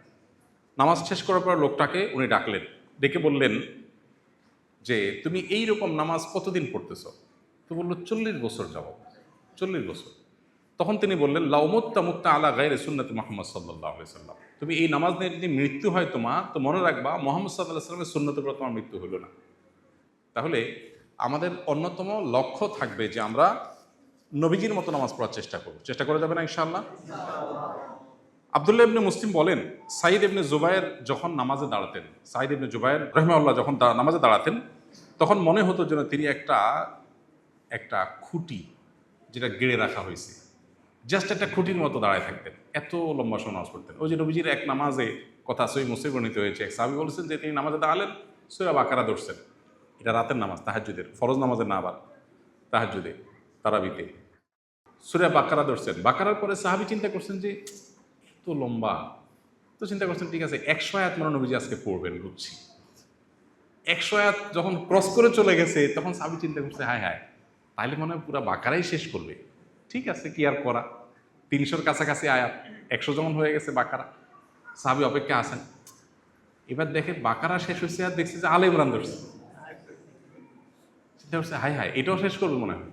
নামাজ শেষ করার পর লোকটাকে উনি ডাকলেন, ডেকে বললেন যে তুমি এই রকম নামাজ কতদিন পড়তেছো? তো বললো 40 বছর যাবত। 40 বছর। তখন তিনি বললেন লাউমুত্তা মুত্তা আলা গায়রি সুন্নতি মুহাম্মদ সাল্লাল্লাহু আলাইহি সাল্লাম, তুমি এই নামাজ নিয়ে যদি মৃত্যু হয় তোমার, তো মনে রাখবা মুহাম্মদ সাল্লাল্লাহু আলাইহি সাল্লামের সুন্নতের উপর তোমার মৃত্যু হলো না। তাহলে আমাদের অন্যতম লক্ষ্য থাকবে যে আমরা নবীজির মতো নামাজ পড়ার চেষ্টা করব। চেষ্টা করা যাবে না ইনশাআল্লাহ? আব্দুল্লাহ ইবনে মুসলিম বলেন, সাঈদ ইবনে জুবায়ের যখন নামাজে দাঁড়াতেন, সাঈদ ইবনে জুবায়ের রাহিমাহুল্লাহ যখন নামাজে দাঁড়াতেন, তখন মনে হতো যেন তিনি একটা খুঁটি যেটা গেড়ে রাখা হয়েছে, জাস্ট একটা খুঁটির মতো দাঁড়ায় থাকতেন, এত লম্বা সময় নামাজ পড়তেন। ওই যে নবীজির এক নামাজে কথা সহিহ মুসলিমে বর্ণিত হয়েছে, এক সাহাবী বলেছেন যে তিনি নামাজে দাঁড়ালেন, সূরা বাকারা ধরছেন। এটা রাতের নামাজ, তাহাজ্জুদের, ফরজ নামাজে না, আবার তাহাজ্জুদে তারাবিতে সূরা বাকারা ধরছেন। বাকারার পরে সাহাবী চিন্তা করছেন যে তো লম্বা, তো চিন্তা করছেন ঠিক আছে 100 আয়াত মনে নবীজি আজকে পড়বেন, বুঝছি। 100 আয়াত যখন ক্রস করে চলে গেছে, তখন সাহাবী চিন্তা করছে হায় হায়, তাহলে মনে হয় পুরা বাকারাই শেষ করবে। ঠিক আছে, কি আর করা, 300-র কাছাকাছি আয়াত, 100 যখন হয়ে গেছে বাকারা, সাহাবী অপেক্ষা আছেন। এবার দেখে বাকারা শেষ হয়েছে আর দেখছে যে আলে ইমরান ধরছে। চিন্তা করছে হায় হায়, এটাও শেষ করবে মনে হয়।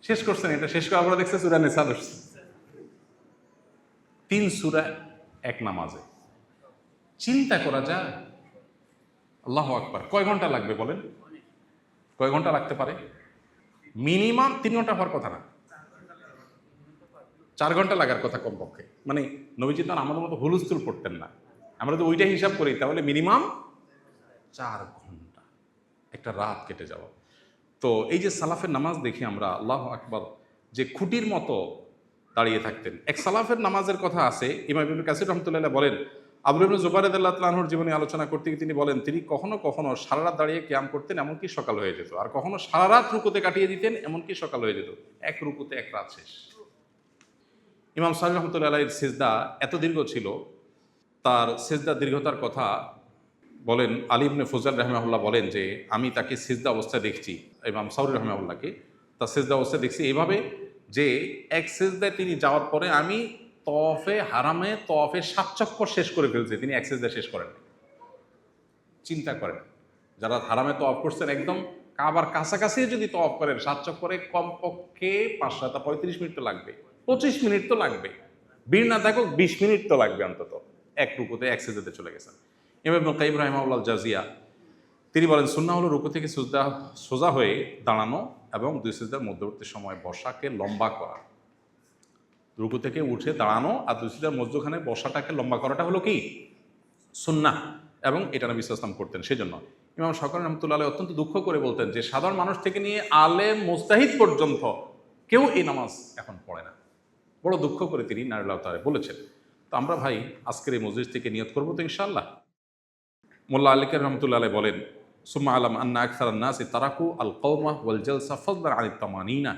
শেষ করছেন, এটা শেষ করার পরে দেখছে সূরা নিসা ধরছে। 3 সূরা এক নামাজে, চিন্তা করা যায়। আল্লাহু আকবার। কয় ঘন্টা লাগবে বলেন? কয় ঘন্টা লাগতে পারে? মিনিমাম 3 ঘন্টা হওয়ার কথা না, 4 ঘন্টা লাগার কথা কমপক্ষে। মানে নবীজি তো আমাদের মতো হুলস্থুল পড়তেন না, আমরা তো ওইটাই হিসাব করি, তাহলে মিনিমাম 4 ঘন্টা, একটা রাত কেটে যাওয়া। তো এই যে সালাফের নামাজ দেখি আমরা, আল্লাহু আকবার, যে খুঁটির মতো দাঁড়িয়ে থাকতেন। এক সালাফের নামাজের কথা আছে, ইমাম ইবনে কাসির রাহমাতুল্লাহ বলেন, আবু ইবনে জুবাইর রাদিয়াল্লাহু তাআলা আনহুর জীবনী আলোচনা করতে গিয়ে তিনি বলেন, তিনি কখনো কখনো সারা রাত দাঁড়িয়ে কিয়াম করতেন, এমনকি সকাল হয়ে যেত, আর কখনো সারা রাত রুকুতে কাটিয়ে দিতেন, এমনকি সকাল হয়ে যেত। এক রুকুতে এক রাত শেষ। ইমাম সাহেব রহমতুল্লাহ আলাইহির সিজদা এত দীর্ঘ ছিল তার সিজদা দীর্ঘতার কথা বলেন আলী ইবনে ফুজাল রাহিমাহুল্লাহ বলেন যে আমি তাকে সিজদা অবস্থায় দেখছি, ইমাম সাউরি রাহিমাহুল্লাহকে তার সিজদা অবস্থায় দেখছি এইভাবে যে এক সিজদায় তিনি যাওয়ার পরে আমি তওয়াফে হারামে তওয়াফে 7 চক্কর শেষ করে ফেলছি, তিনি এক সিজদায় শেষ করেন। চিন্তা করেন, যারা হারামে তওয়াফ করছেন একদম কাবার কাছাকাছি যদি তওয়াফ করেন 7 চক্করে কমপক্ষে 5-35 মিনিট তো লাগবে, 25 মিনিট তো লাগবে, ভিড় না থাকুক 20 মিনিট তো লাগবে অন্তত, এক রুকুতে এক সিজদাতে চলে গেছেন। ইমাম ইবনে কাইয়িম রাহিমাহুল্লাহ জাজিয়া তিনি বলেন সুন্নাহ হলো রুকু থেকে সোজা হয়ে দাঁড়ানো এবং দুই সিজদার মধ্যবর্তী সময় বসাকে লম্বা করা। রুকু থেকে উঠে দাঁড়ানো আর দুই সিজদার মধ্যখানে বসাটাকে লম্বা করাটা হলো কি সুন্নাহ, এবং এটা নবী সাল্লাল্লাহু আলাইহি ওয়াসাল্লাম করতেন। সেজন্য ইমাম শওকনী রাহমাতুল্লাহ আলাইহি অত্যন্ত দুঃখ করে বলতেন যে সাধারণ মানুষ থেকে নিয়ে আলেম মুজতাহিদ পর্যন্ত কেউ এই নামাজ এখন পড়ে না। বড় দুঃখ করে তিনি নারিল্লাহ তাআলা বলেছেন। তো আমরা ভাই আজকের এই মজলিস থেকে নিয়ত করবো তো ইনশাআল্লাহ। মোল্লা আলিকার রহমতুল্লাহ আলাইহি বলেন সুম্মা আলাম আন্না আকসারান নাসি তারাকু আল কওমা ওয়াল জালসা ফাদলান আনিত তামানিনা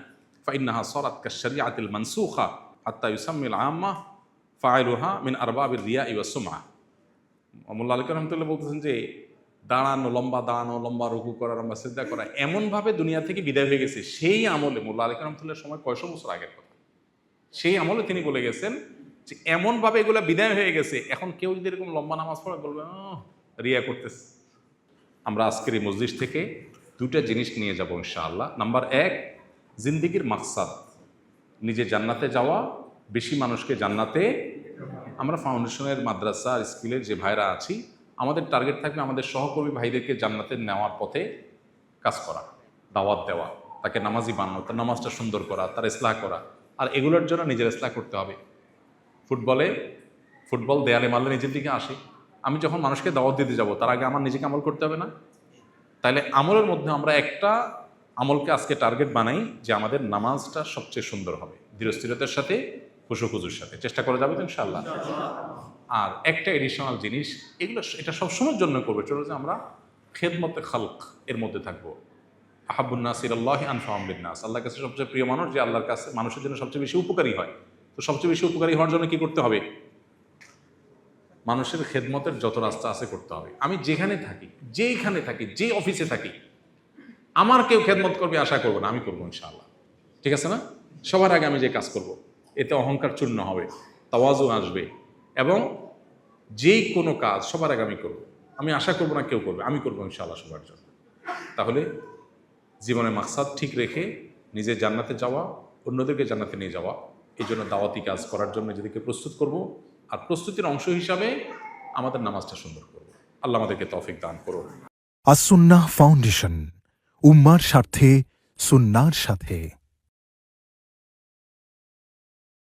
ফাইন্নাহা সারাত কাশ-শারিআতিল মানসুখা হাত্তা ইউসাম্মিল আম্মা ফাইলুহা মিন আরবাবির রিয়াই ওয়াস সুমআ। মোল্লা আলিকার রহমতুল্লাহ বলতেছেন যে দাঁড়ানো লম্বা রুকু করা, লম্বা সিজদা করা এমনভাবে দুনিয়া থেকে বিদায় হয়ে গেছে। সেই আমলে মোল্লা আলিকার রহমতুল্লাহর সময় কয়শো বছর আগের কথা, সেই আমলে তিনি বলে গেছেন যে এমনভাবে এগুলো বিদায় হয়ে গেছে, এখন কেউ যদি এরকম লম্বা নামাজ পড়ে বলবে রিয়া করতেছে। আমরা আজকের এই মজলিস থেকে দুটা জিনিস নিয়ে যাব ইনশাআল্লাহ। নাম্বার 1, জিন্দেগির মাকসাদ, নিজে জান্নাতে যাওয়া, বেশি মানুষকে জান্নাতে। আমরা ফাউন্ডেশনের মাদ্রাসা আর স্কুলের যে ভাইরা আছি, আমাদের টার্গেট থাকবে আমাদের সহকর্মী ভাইদেরকে জান্নাতে নেওয়ার পথে কাজ করা, দাওয়াত দেওয়া, তাকে নামাজি বানানো, তার নামাজটা সুন্দর করা, তার ইসলাহ করা। আর এগুলোর জন্য নিজের ইসলাহ করতে হবে। ফুটবল দেয়ালে মারলে নিজের দিকে আসে। আমি যখন মানুষকে দাওয়াত দিতে যাব তার আগে আমার নিজেকে আমল করতে হবে না? তাইলে আমলের মধ্যে আমরা একটা আমলকে আজকে টার্গেট বানাই যে আমাদের নামাজটা সবচেয়ে সুন্দর হবে, ধীরস্থিরতার সাথে, খুশুখুজুর সাথে। চেষ্টা করা যাবে তো ইনশাআল্লাহ। আর একটা এডিশনাল জিনিস, এটা সবসময়ের জন্য করবে, চলো যে আমরা খেদমতে খালক এর মধ্যে থাকবো। আহাব্বুন নাস ইলাল্লাহি আনফাউহুম লিন-নাস, আল্লাহর কাছে সবচেয়ে প্রিয় মানুষ যে আল্লাহর কাছে মানুষের জন্য সবচেয়ে বেশি উপকারী হয়। তো সবচেয়ে বেশি উপকারী হওয়ার জন্য কি করতে হবে? মানুষের খেদমতের যত রাস্তা আছে করতে হবে। আমি যেখানে থাকি, যেইখানে থাকি, যে অফিসে থাকি, আমার কেউ খেদমত করবে আশা করবো না, আমি করবো ইনশাআল্লাহ। ঠিক আছে না? সবার আগে আমি যে কাজ করব, এতে অহংকার চূর্ণ হবে, তাওয়াজু আসবে, এবং যেই কোনো কাজ সবার আগে আমি করবো। আমি আশা করবো না কেউ করবে, আমি করবো ইনশাআল্লাহ সবার জন্য। তাহলে জীবনের মাকসাদ ঠিক রেখে নিজে জান্নাতে যাওয়া, অন্যদেরকে জান্নাতে নিয়ে যাওয়া, এই জন্য দাওয়াতি কাজ করার জন্য নিজেদেরকে প্রস্তুত করব। আর প্রস্তুতির অংশ হিসাবে আমাদের নামাজটা সুন্দর করব। আল্লাহ আমাদেরকে তৌফিক দান করুন। আস-সুন্নাহ ফাউন্ডেশন, উম্মার স্বার্থে সুন্নাহর সাথে।